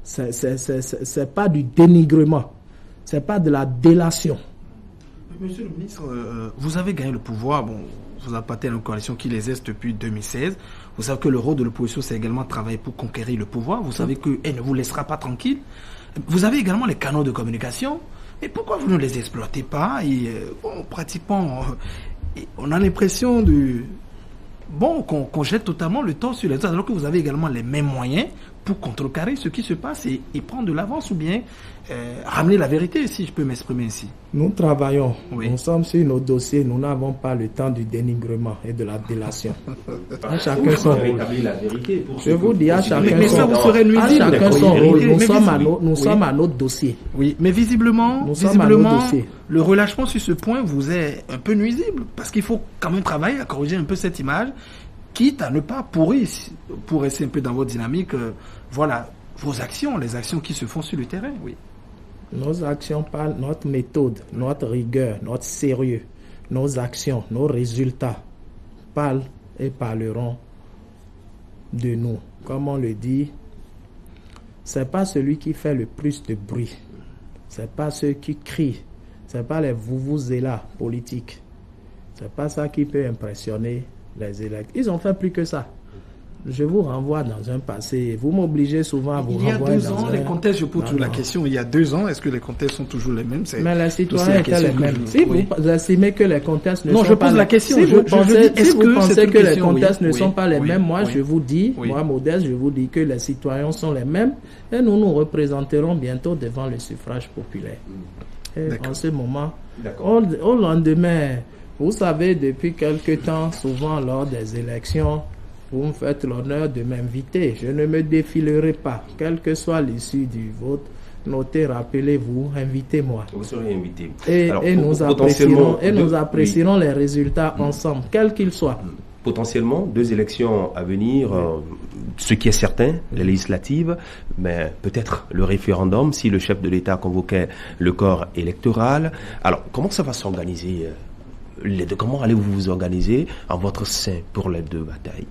c'est pas du dénigrement, c'est pas de la délation. Monsieur le ministre, vous avez gagné le pouvoir, bon, vous appartenez à une coalition qui les est depuis 2016. Vous savez que le rôle de l'opposition, c'est également de travailler pour conquérir le pouvoir. Vous savez qu'elle ne vous laissera pas tranquille. Vous avez également les canaux de communication. Mais pourquoi vous ne les exploitez pas? Et pratiquement, on a l'impression qu'on jette totalement le temps sur les autres, alors que vous avez également les mêmes moyens pour contrecarrer ce qui se passe et prendre de l'avance ou bien ramener la vérité, si je peux m'exprimer ainsi. Nous travaillons, nous sommes sur nos dossiers, nous n'avons pas le temps du dénigrement et de la délation. À chacun son rôle. Je vous dis, à chacun son rôle. Nous sommes à notre dossier. Oui, mais visiblement, le relâchement sur ce point vous est un peu nuisible, parce qu'il faut quand même travailler à corriger un peu cette image, quitte à ne pas pourrir, pour rester un peu dans votre dynamique, voilà, vos actions, les actions qui se font sur le terrain, oui. Nos actions parlent, notre méthode, notre rigueur, notre sérieux, nos actions, nos résultats parlent et parleront de nous. Comme on le dit, c'est pas celui qui fait le plus de bruit, c'est pas ceux qui crient, c'est pas les vuvuzela politiques, c'est pas ça qui peut impressionner les électeurs. Ils ont fait plus que ça. Je vous renvoie dans un passé. Vous m'obligez souvent à vous renvoyer. Il y a 2 ans, les contextes, je pose toujours la question. Il y a 2 ans, est-ce que les contextes sont toujours les mêmes? Mais les citoyens étaient les mêmes. Si vous estimez que les contextes ne sont pas... Non, je pose la question. Si vous pensez que les contextes ne sont pas les mêmes, moi, je vous dis, moi, Modeste, je vous dis que les citoyens sont les mêmes et nous nous représenterons bientôt devant le suffrage populaire. Et en ce moment, au lendemain, vous savez, depuis quelque temps, souvent lors des élections, vous me faites l'honneur de m'inviter. Je ne me défilerai pas, quelle que soit l'issue du vote. Notez, rappelez-vous, invitez-moi. Vous serez invité. Et nous apprécierons les résultats ensemble, quels qu'ils soient. Potentiellement, 2 élections à venir, ce qui est certain, les législatives, mais peut-être le référendum, si le chef de l'État convoquait le corps électoral. Alors, comment ça va s'organiser comment allez-vous vous organiser en votre sein pour les 2 batailles?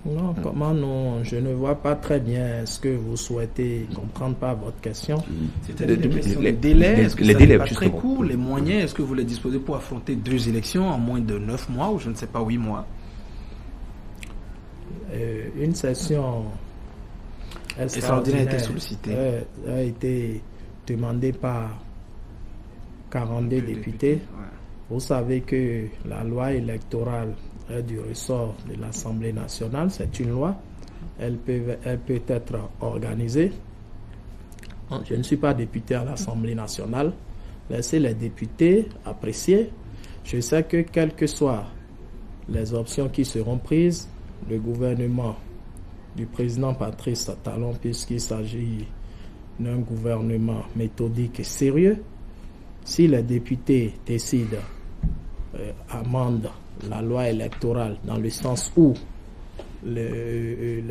Non, comment non? Je ne vois pas très bien ce que vous souhaitez comprendre par votre question. C'est-à-dire les délais, est-ce que ça n'est pas très court? Les moyens, est-ce que vous les disposez pour affronter 2 élections en moins de 9 mois ou je ne sais pas, 8 mois? Une session extraordinaire a été demandée par 42 députés. Vous savez que la loi électorale est du ressort de l'Assemblée nationale, c'est une loi, elle peut être organisée. Je ne suis pas député à l'Assemblée nationale, laissez les députés apprécier. Je sais que quelles que soient les options qui seront prises, le gouvernement du président Patrice Talon, puisqu'il s'agit d'un gouvernement méthodique et sérieux. Si les députés décident amendent la loi électorale dans le sens où les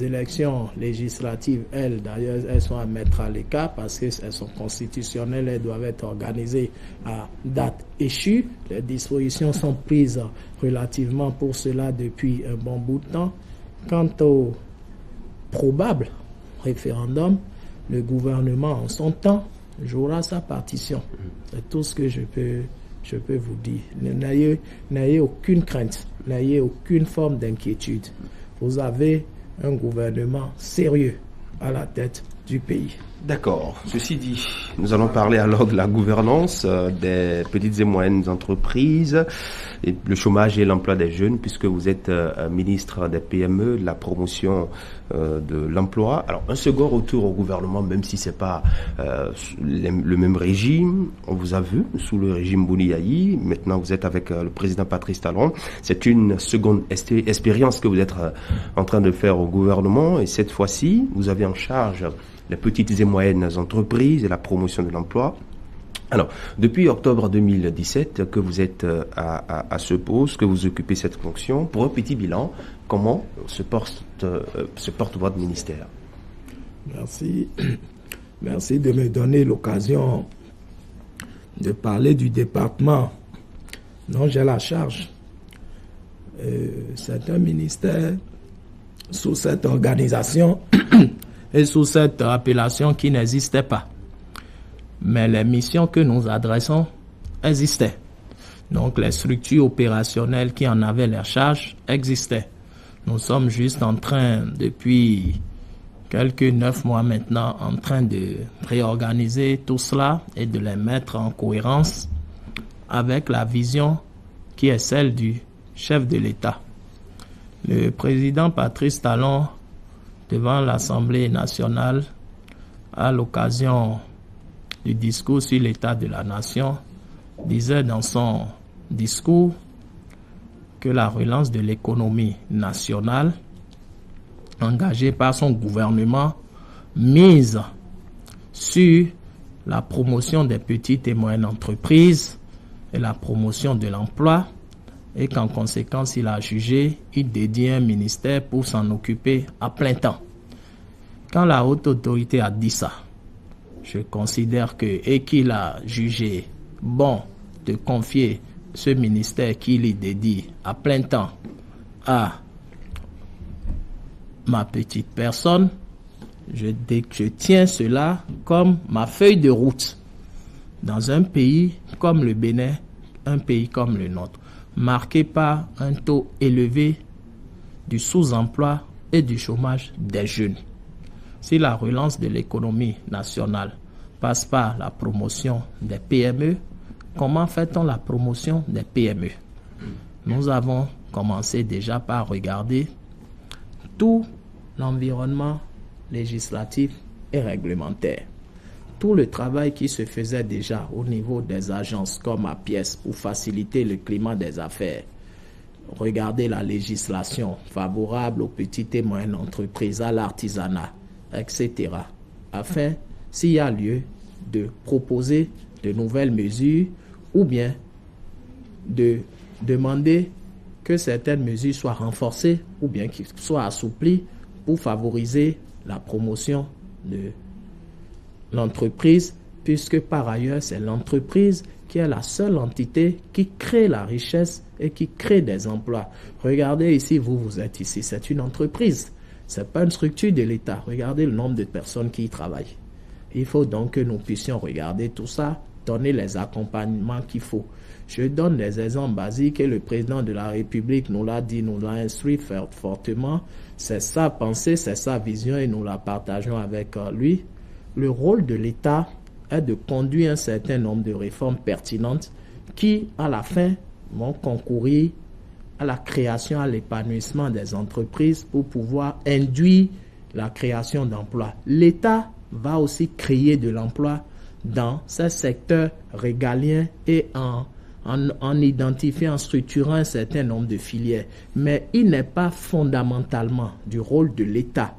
élections législatives, elles, d'ailleurs, elles sont à mettre à l'écart parce qu'elles sont constitutionnelles, elles doivent être organisées à date échue. Les dispositions sont prises relativement pour cela depuis un bon bout de temps. Quant au probable référendum, le gouvernement, en son temps, jouera sa partition. C'est tout ce que je peux vous dire. N'ayez aucune crainte, n'ayez aucune forme d'inquiétude. Vous avez un gouvernement sérieux à la tête du pays. D'accord. Ceci dit, nous allons parler alors de la gouvernance des petites et moyennes entreprises, et le chômage et l'emploi des jeunes, puisque vous êtes ministre des PME, de la promotion de l'emploi. Alors, un second retour au gouvernement, même si c'est pas le même régime, on vous a vu sous le régime Bouni-Yahi. Maintenant, vous êtes avec le président Patrice Talon. C'est une seconde expérience que vous êtes en train de faire au gouvernement, et cette fois-ci, vous avez en charge les petites et moyennes entreprises et la promotion de l'emploi. Alors, depuis octobre 2017 que vous êtes à ce poste, que vous occupez cette fonction, pour un petit bilan, comment se porte votre ministère? Merci. Merci de me donner l'occasion de parler du département dont j'ai la charge. C'est un ministère sous cette organisation et sous cette appellation qui n'existait pas. Mais les missions que nous adressons existaient. Donc les structures opérationnelles qui en avaient la charge existaient. Nous sommes juste en train, depuis quelques 9 mois maintenant, en train de réorganiser tout cela et de les mettre en cohérence avec la vision qui est celle du chef de l'État. Le président Patrice Talon, devant l'Assemblée nationale, à l'occasion du discours sur l'état de la nation, disait dans son discours que la relance de l'économie nationale, engagée par son gouvernement, mise sur la promotion des petites et moyennes entreprises et la promotion de l'emploi, et qu'en conséquence, il a jugé, il dédiait un ministère pour s'en occuper à plein temps. Quand la haute autorité a dit ça, je considère et qu'il a jugé bon de confier ce ministère qu'il y dédie à plein temps à ma petite personne, je tiens cela comme ma feuille de route dans un pays comme le Bénin, un pays comme le nôtre, marqué par un taux élevé du sous-emploi et du chômage des jeunes. Si la relance de l'économie nationale passe par la promotion des PME, comment fait-on la promotion des PME? Nous avons commencé déjà par regarder tout l'environnement législatif et réglementaire. Tout le travail qui se faisait déjà au niveau des agences comme APIES pour faciliter le climat des affaires. Regarder la législation favorable aux petites et moyennes entreprises, à l'artisanat, etc. Afin, s'il y a lieu, de proposer de nouvelles mesures ou bien de demander que certaines mesures soient renforcées ou bien qu'elles soient assouplies pour favoriser la promotion de l'entreprise, puisque par ailleurs, c'est l'entreprise qui est la seule entité qui crée la richesse et qui crée des emplois. Regardez ici, vous êtes ici, c'est une entreprise. Ce n'est pas une structure de l'État. Regardez le nombre de personnes qui y travaillent. Il faut donc que nous puissions regarder tout ça, donner les accompagnements qu'il faut. Je donne des exemples basiques et le président de la République nous l'a dit, nous l'a instruit fortement. C'est sa pensée, c'est sa vision et nous la partageons avec lui. Le rôle de l'État est de conduire un certain nombre de réformes pertinentes qui, à la fin, vont concourir à la création, à l'épanouissement des entreprises pour pouvoir induire la création d'emplois. L'État va aussi créer de l'emploi dans ces secteurs régaliens et en en identifiant, en structurant un certain nombre de filières. Mais il n'est pas fondamentalement du rôle de l'État,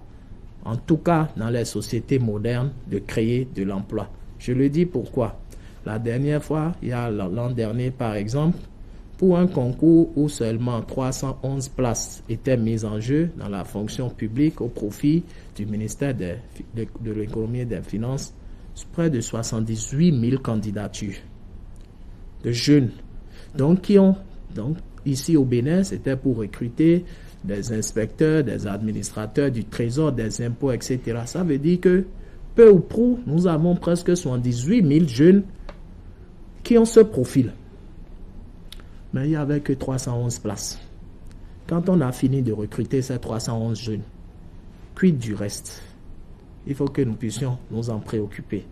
en tout cas dans les sociétés modernes, de créer de l'emploi. Je le dis pourquoi. La dernière fois, il y a l'an dernier par exemple, pour un concours où seulement 311 places étaient mises en jeu dans la fonction publique au profit du ministère de l'économie et des finances, près de 78 000 candidatures de jeunes. Donc, ici au Bénin, c'était pour recruter des inspecteurs, des administrateurs du trésor, des impôts, etc. Ça veut dire que, peu ou prou, nous avons presque 78 000 jeunes qui ont ce profil. Mais il n'y avait que 311 places. Quand on a fini de recruter ces 311 jeunes, quid du reste? Il faut que nous puissions nous en préoccuper.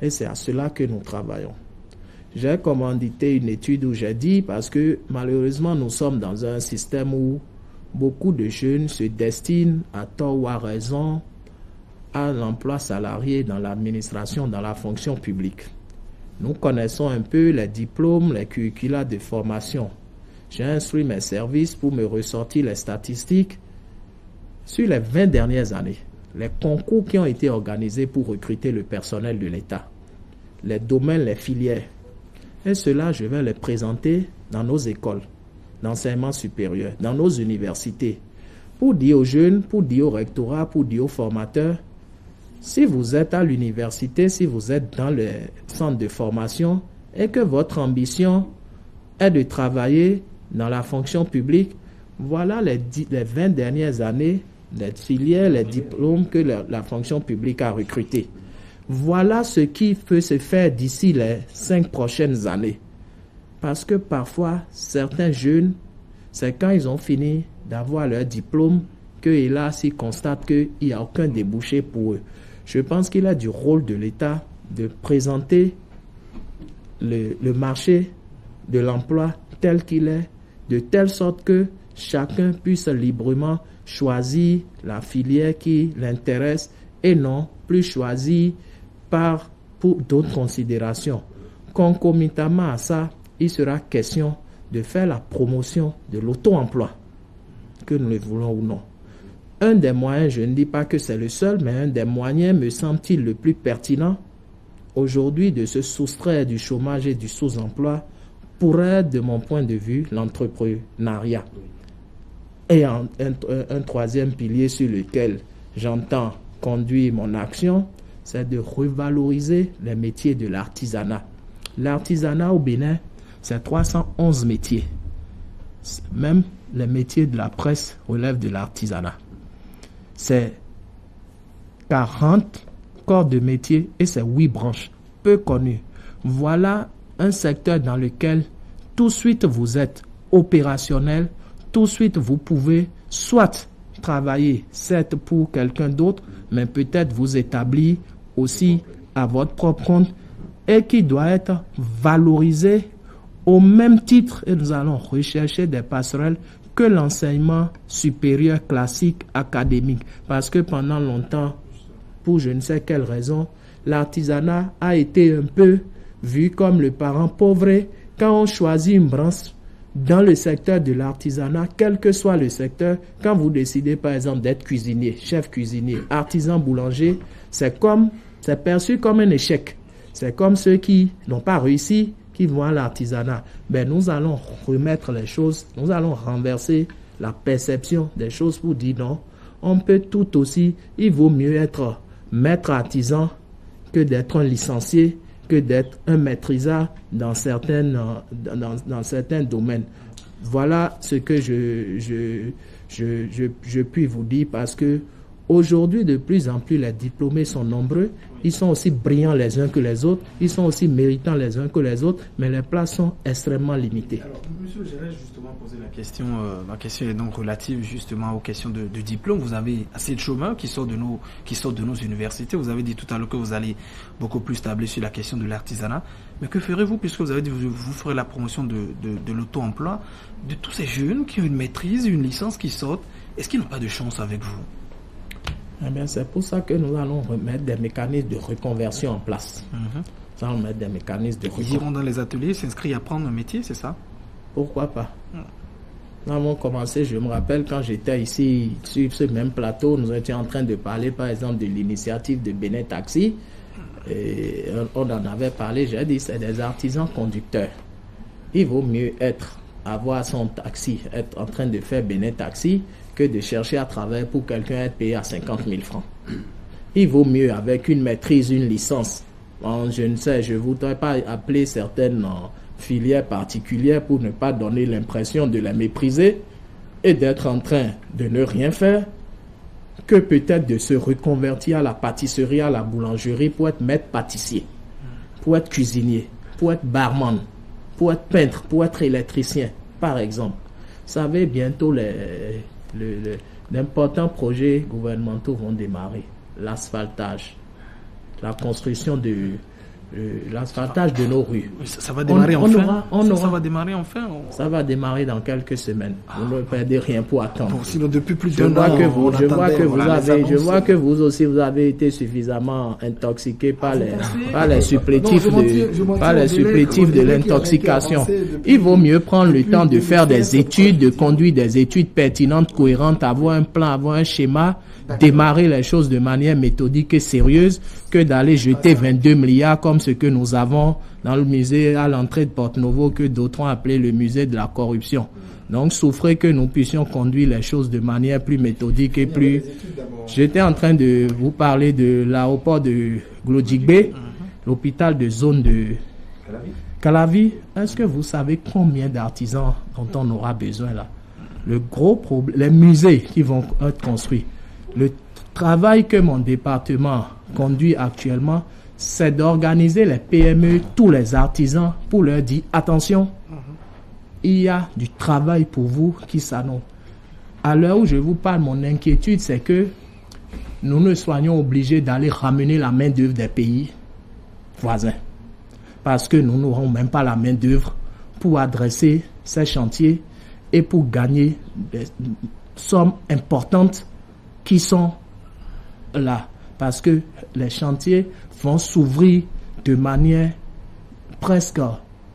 Et c'est à cela que nous travaillons. J'ai commandité une étude où j'ai dit, parce que malheureusement nous sommes dans un système où beaucoup de jeunes se destinent à tort ou à raison à l'emploi salarié dans l'administration, dans la fonction publique. Nous connaissons un peu les diplômes, les curricula de formation. J'ai instruit mes services pour me ressortir les statistiques sur les 20 dernières années. Les concours qui ont été organisés pour recruter le personnel de l'État, les domaines, les filières. Et cela, je vais les présenter dans nos écoles d'enseignement supérieur, dans nos universités, pour dire aux jeunes, pour dire au rectorat, pour dire aux formateurs, si vous êtes à l'université, si vous êtes dans le centre de formation et que votre ambition est de travailler dans la fonction publique, voilà les 20 dernières années, les filières, les diplômes que la fonction publique a recrutés. Voilà ce qui peut se faire d'ici les 5 prochaines années. Parce que parfois, certains jeunes, c'est quand ils ont fini d'avoir leur diplôme que, hélas, ils constatent qu'il n'y a aucun débouché pour eux. Je pense qu'il est du rôle de l'État de présenter le marché de l'emploi tel qu'il est, de telle sorte que chacun puisse librement choisir la filière qui l'intéresse et non plus choisir pour d'autres considérations. Concomitamment à ça, il sera question de faire la promotion de l'auto-emploi, que nous le voulons ou non. Un des moyens, je ne dis pas que c'est le seul, mais un des moyens me semble-t-il le plus pertinent aujourd'hui de se soustraire du chômage et du sous-emploi pourrait être, de mon point de vue, l'entrepreneuriat. Et un troisième pilier sur lequel j'entends conduire mon action, c'est de revaloriser les métiers de l'artisanat. L'artisanat au Bénin, c'est 311 métiers. Même les métiers de la presse relèvent de l'artisanat. C'est 40 corps de métiers et c'est 8 branches, peu connues. Voilà un secteur dans lequel tout de suite vous êtes opérationnel, tout de suite vous pouvez soit travailler, certes pour quelqu'un d'autre, mais peut-être vous établir aussi à votre propre compte et qui doit être valorisé au même titre, et nous allons rechercher des passerelles que l'enseignement supérieur classique académique. Parce que pendant longtemps, pour je ne sais quelle raison, l'artisanat a été un peu vu comme le parent pauvre. Quand on choisit une branche dans le secteur de l'artisanat, quel que soit le secteur, quand vous décidez par exemple d'être cuisinier, chef cuisinier, artisan boulanger, c'est perçu comme un échec. C'est comme ceux qui n'ont pas réussi, qui vont à l'artisanat. Ben, nous allons remettre les choses, nous allons renverser la perception des choses pour dire non, on peut tout aussi, il vaut mieux être maître artisan que d'être un licencié, que d'être un maîtrisard dans certains domaines. Voilà ce que je puis vous dire, parce que aujourd'hui, de plus en plus, les diplômés sont nombreux. Ils sont aussi brillants les uns que les autres. Ils sont aussi méritants les uns que les autres. Mais les places sont extrêmement limitées. Alors, monsieur, j'allais justement poser la question. Ma question est donc relative justement aux questions de diplôme. Vous avez assez de chômeurs qui sortent de nos universités. Vous avez dit tout à l'heure que vous allez beaucoup plus tabler sur la question de l'artisanat. Mais que ferez-vous, puisque vous avez dit que vous ferez la promotion de l'auto-emploi, de tous ces jeunes qui ont une maîtrise, une licence qui sortent? Est-ce qu'ils n'ont pas de chance avec vous? Eh bien, c'est pour ça que nous allons remettre des mécanismes de reconversion en place. sans mettre des mécanismes de Ils iront dans les ateliers, s'inscrivent à apprendre un métier, c'est ça? Pourquoi pas? Nous avons commencé, je me rappelle, quand j'étais ici, sur ce même plateau, nous étions en train de parler, par exemple, de l'initiative de Bénin Taxi. Et on en avait parlé, j'ai dit, c'est des artisans conducteurs. Il vaut mieux avoir son taxi, être en train de faire Bénin Taxi, que de chercher à travailler pour quelqu'un être payé à 50 000 francs. Il vaut mieux, avec une maîtrise, une licence. Je ne sais, je ne voudrais pas appeler certaines filières particulières pour ne pas donner l'impression de les mépriser et d'être en train de ne rien faire, que peut-être de se reconvertir à la pâtisserie, à la boulangerie pour être maître pâtissier, pour être cuisinier, pour être barman, pour être peintre, pour être électricien, par exemple. Vous savez, bientôt d'importants projets gouvernementaux vont démarrer. L'asphaltage, la construction de l'asphaltage de nos rues. Ça va démarrer Ça va démarrer enfin. Ça va démarrer dans quelques semaines. Vous ne perdez rien pour attendre. Bon, sinon, depuis plus d'un an, je vois que vous aussi, vous avez été suffisamment intoxiqué par les supplétifs de l'intoxication. Il vaut mieux prendre le temps de faire des études, de conduire des études pertinentes, cohérentes, avoir un plan, avoir un schéma, démarrer les choses de manière méthodique et sérieuse, que d'aller jeter 22 milliards comme ce que nous avons dans le musée à l'entrée de Porte-Novo, que d'autres ont appelé le musée de la corruption. Donc, souffrez que nous puissions conduire les choses de manière plus méthodique et plus... J'étais en train de vous parler de l'aéroport de Glodjigbe, l'hôpital de zone de Calavi. Est-ce que vous savez combien d'artisans dont on aura besoin là? Le gros problème, les musées qui vont être construits. Le travail que mon département conduit actuellement, c'est d'organiser les PME, tous les artisans, pour leur dire, attention, il y a du travail pour vous qui s'annonce. À l'heure où je vous parle, mon inquiétude, c'est que nous ne soyons obligés d'aller ramener la main-d'œuvre des pays voisins. Parce que nous n'aurons même pas la main-d'œuvre pour adresser ces chantiers et pour gagner des sommes importantes qui sont là. Parce que les chantiers vont s'ouvrir de manière presque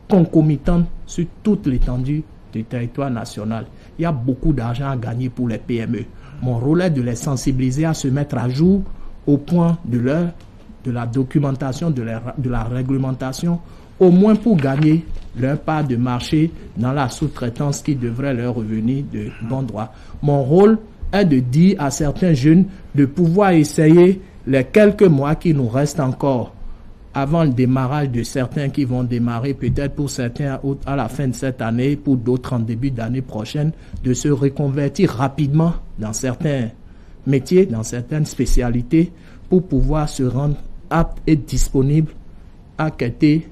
concomitante sur toute l'étendue du territoire national. Il y a beaucoup d'argent à gagner pour les PME. Mon rôle est de les sensibiliser à se mettre à jour au point de la documentation, de la réglementation, au moins pour gagner leur part de marché dans la sous-traitance qui devrait leur revenir de bon droit. Mon rôle est de dire à certains jeunes de pouvoir essayer les quelques mois qui nous restent encore avant le démarrage de certains qui vont démarrer peut-être pour certains à la fin de cette année, pour d'autres en début d'année prochaine, de se reconvertir rapidement dans certains métiers, dans certaines spécialités pour pouvoir se rendre apte et disponible à quitter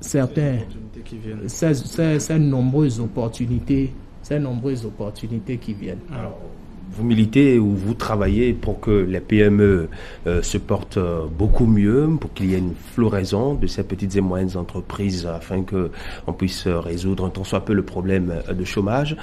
ces nombreuses opportunités qui viennent. Alors, vous militez ou vous travaillez pour que les PME se portent beaucoup mieux, pour qu'il y ait une floraison de ces petites et moyennes entreprises afin qu'on puisse résoudre un tant soit peu le problème de chômage.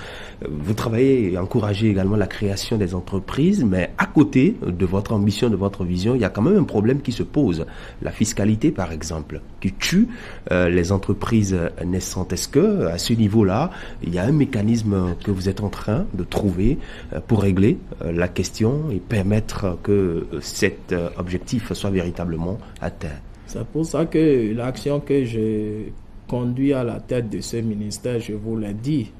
Vous travaillez et encouragez également la création des entreprises, mais à côté de votre ambition, de votre vision, il y a quand même un problème qui se pose. La fiscalité, par exemple, qui tue les entreprises naissantes. Est-ce que à ce niveau-là, il y a un mécanisme que vous êtes en train de trouver pour régler la question et permettre que cet objectif soit véritablement atteint? C'est pour ça que l'action que je conduis à la tête de ce ministère, je vous l'ai dit,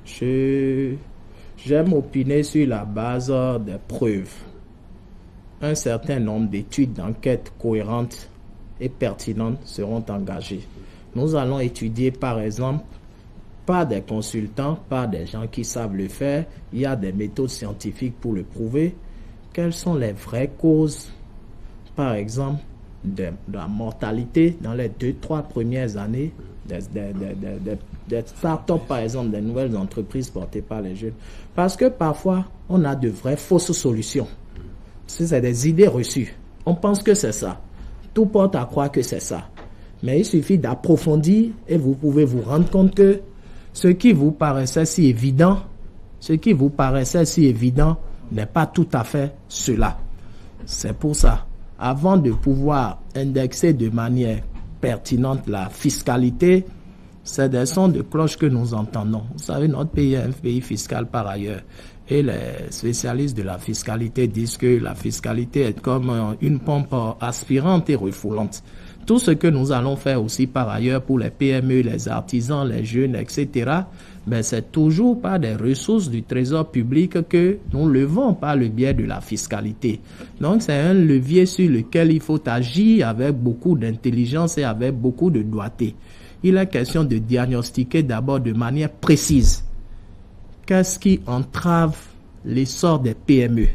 j'aime opiner sur la base des preuves. Un certain nombre d'études, d'enquêtes cohérentes et pertinentes seront engagées. Nous allons étudier par exemple, par des consultants, par des gens qui savent le faire, il y a des méthodes scientifiques pour le prouver, quelles sont les vraies causes, par exemple, de la mortalité dans les 2-3 premières années des start-up, par exemple, des nouvelles entreprises portées par les jeunes. Parce que parfois, on a de vraies fausses solutions. C'est des idées reçues. On pense que c'est ça. Tout porte à croire que c'est ça. Mais il suffit d'approfondir et vous pouvez vous rendre compte que ce qui vous paraissait si évident n'est pas tout à fait cela. C'est pour ça, avant de pouvoir indexer de manière pertinente la fiscalité, c'est des sons de cloche que nous entendons. Vous savez, notre pays est un pays fiscal par ailleurs. Et les spécialistes de la fiscalité disent que la fiscalité est comme une pompe aspirante et refoulante. Tout ce que nous allons faire aussi par ailleurs pour les PME, les artisans, les jeunes, etc., ben c'est toujours par des ressources du trésor public que nous levons par le biais de la fiscalité. Donc c'est un levier sur lequel il faut agir avec beaucoup d'intelligence et avec beaucoup de doigté. Il est question de diagnostiquer d'abord de manière précise qu'est-ce qui entrave l'essor des PME,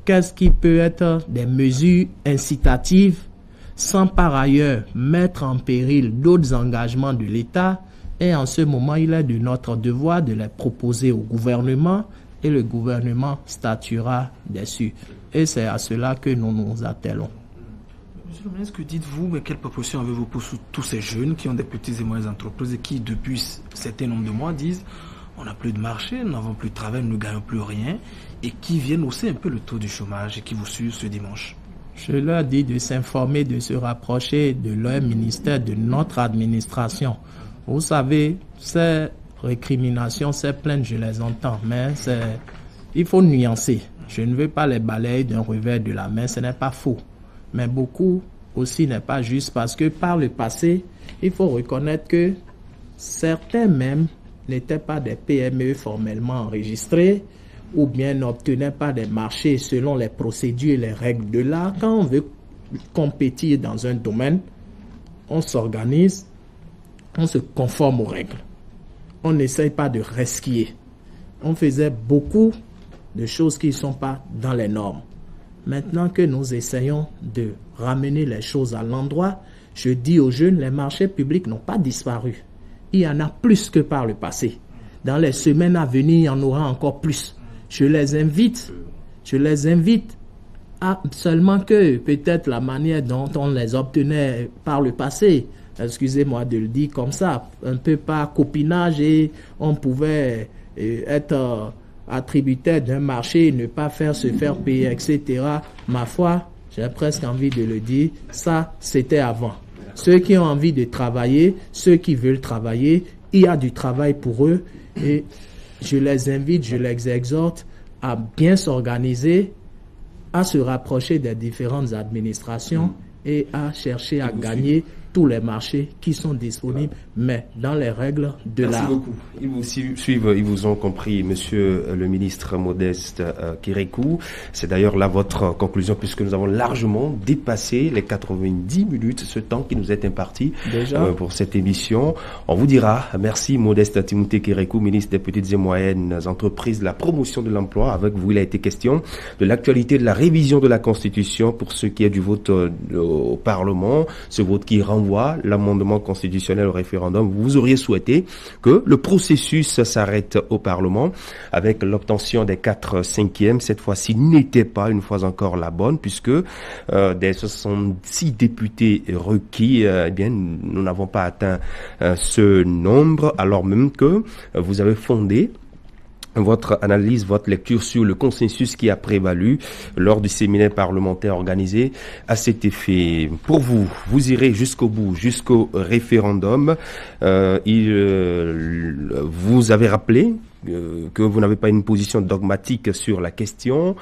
qu'est-ce qui peut être des mesures incitatives sans par ailleurs mettre en péril d'autres engagements de l'État. Et en ce moment, il est de notre devoir de les proposer au gouvernement et le gouvernement statuera dessus. Et c'est à cela que nous nous attelons. Monsieur le ministre, que dites-vous, mais quelle proposition avez-vous pour tous ces jeunes qui ont des petites et moyennes entreprises et qui, depuis un certain nombre de mois, disent on n'a plus de marché, nous n'avons plus de travail, nous ne gagnons plus rien, et qui viennent hausser un peu le taux du chômage et qui vous suivent ce dimanche? Je leur dis de s'informer, de se rapprocher de leur ministère, de notre administration. Vous savez, ces récriminations, ces plaintes, je les entends, mais il faut nuancer. Je ne veux pas les balayer d'un revers de la main, ce n'est pas faux. Mais beaucoup aussi n'est pas juste parce que par le passé, il faut reconnaître que certains même n'étaient pas des PME formellement enregistrés ou bien n'obtenaient pas des marchés selon les procédures et les règles de l'art. Quand on veut compétir dans un domaine, on s'organise, on se conforme aux règles. On n'essaye pas de resquiller. On faisait beaucoup de choses qui ne sont pas dans les normes. Maintenant que nous essayons de ramener les choses à l'endroit, je dis aux jeunes, les marchés publics n'ont pas disparu. Il y en a plus que par le passé. Dans les semaines à venir, il y en aura encore plus. Je les invite à seulement que peut-être la manière dont on les obtenait par le passé, excusez-moi de le dire comme ça, un peu par copinage et on pouvait être attributaire d'un marché et ne pas se faire payer, etc. Ma foi, j'ai presque envie de le dire, ça c'était avant. Ceux qui ont envie de travailler, ceux qui veulent travailler, il y a du travail pour eux et je les invite, je les exhorte à bien s'organiser, à se rapprocher des différentes administrations et à chercher à gagner tous les marchés qui sont disponibles, mais dans les règles de l'art. Merci beaucoup. Ils vous suivent, ils vous ont compris, monsieur le ministre Modeste Kérékou. C'est d'ailleurs là votre conclusion, puisque nous avons largement dépassé les 90 minutes, ce temps qui nous est imparti pour cette émission. On vous dira merci Modeste Timothée Kérékou, ministre des Petites et Moyennes Entreprises, de la promotion de l'emploi. Avec vous, il a été question de l'actualité de la révision de la Constitution pour ce qui est du vote au Parlement, ce vote qui renvoie l'amendement constitutionnel au référendum. Vous auriez souhaité que le processus s'arrête au Parlement avec l'obtention des 4/5. Cette fois-ci n'était pas une fois encore la bonne, puisque des 66 députés requis, eh bien, nous n'avons pas atteint ce nombre, alors même que vous avez fondé votre analyse, votre lecture sur le consensus qui a prévalu lors du séminaire parlementaire organisé à cet effet. Pour vous, vous irez jusqu'au bout, jusqu'au référendum. Vous avez rappelé que vous n'avez pas une position dogmatique sur la question.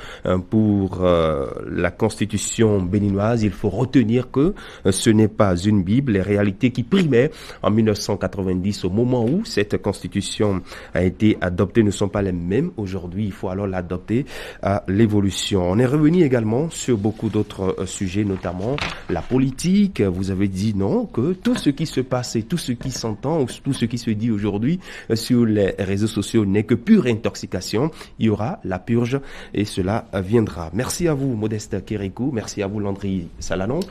Pour la constitution béninoise, il faut retenir que ce n'est pas une Bible. Les réalités qui primaient en 1990, au moment où cette constitution a été adoptée, ne sont pas les mêmes aujourd'hui. Il faut alors l'adopter à l'évolution. On est revenu également sur beaucoup d'autres sujets, notamment la politique. Vous avez dit non, que tout ce qui se passe et tout ce qui s'entend, tout ce qui se dit aujourd'hui sur les réseaux sociaux n'est que pure intoxication. Il y aura la purge et cela viendra. Merci à vous, Modeste Kérékou. Merci à vous, Landry Salanon.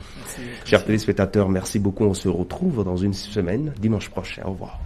Chers téléspectateurs, merci beaucoup. On se retrouve dans une semaine, dimanche prochain. Au revoir.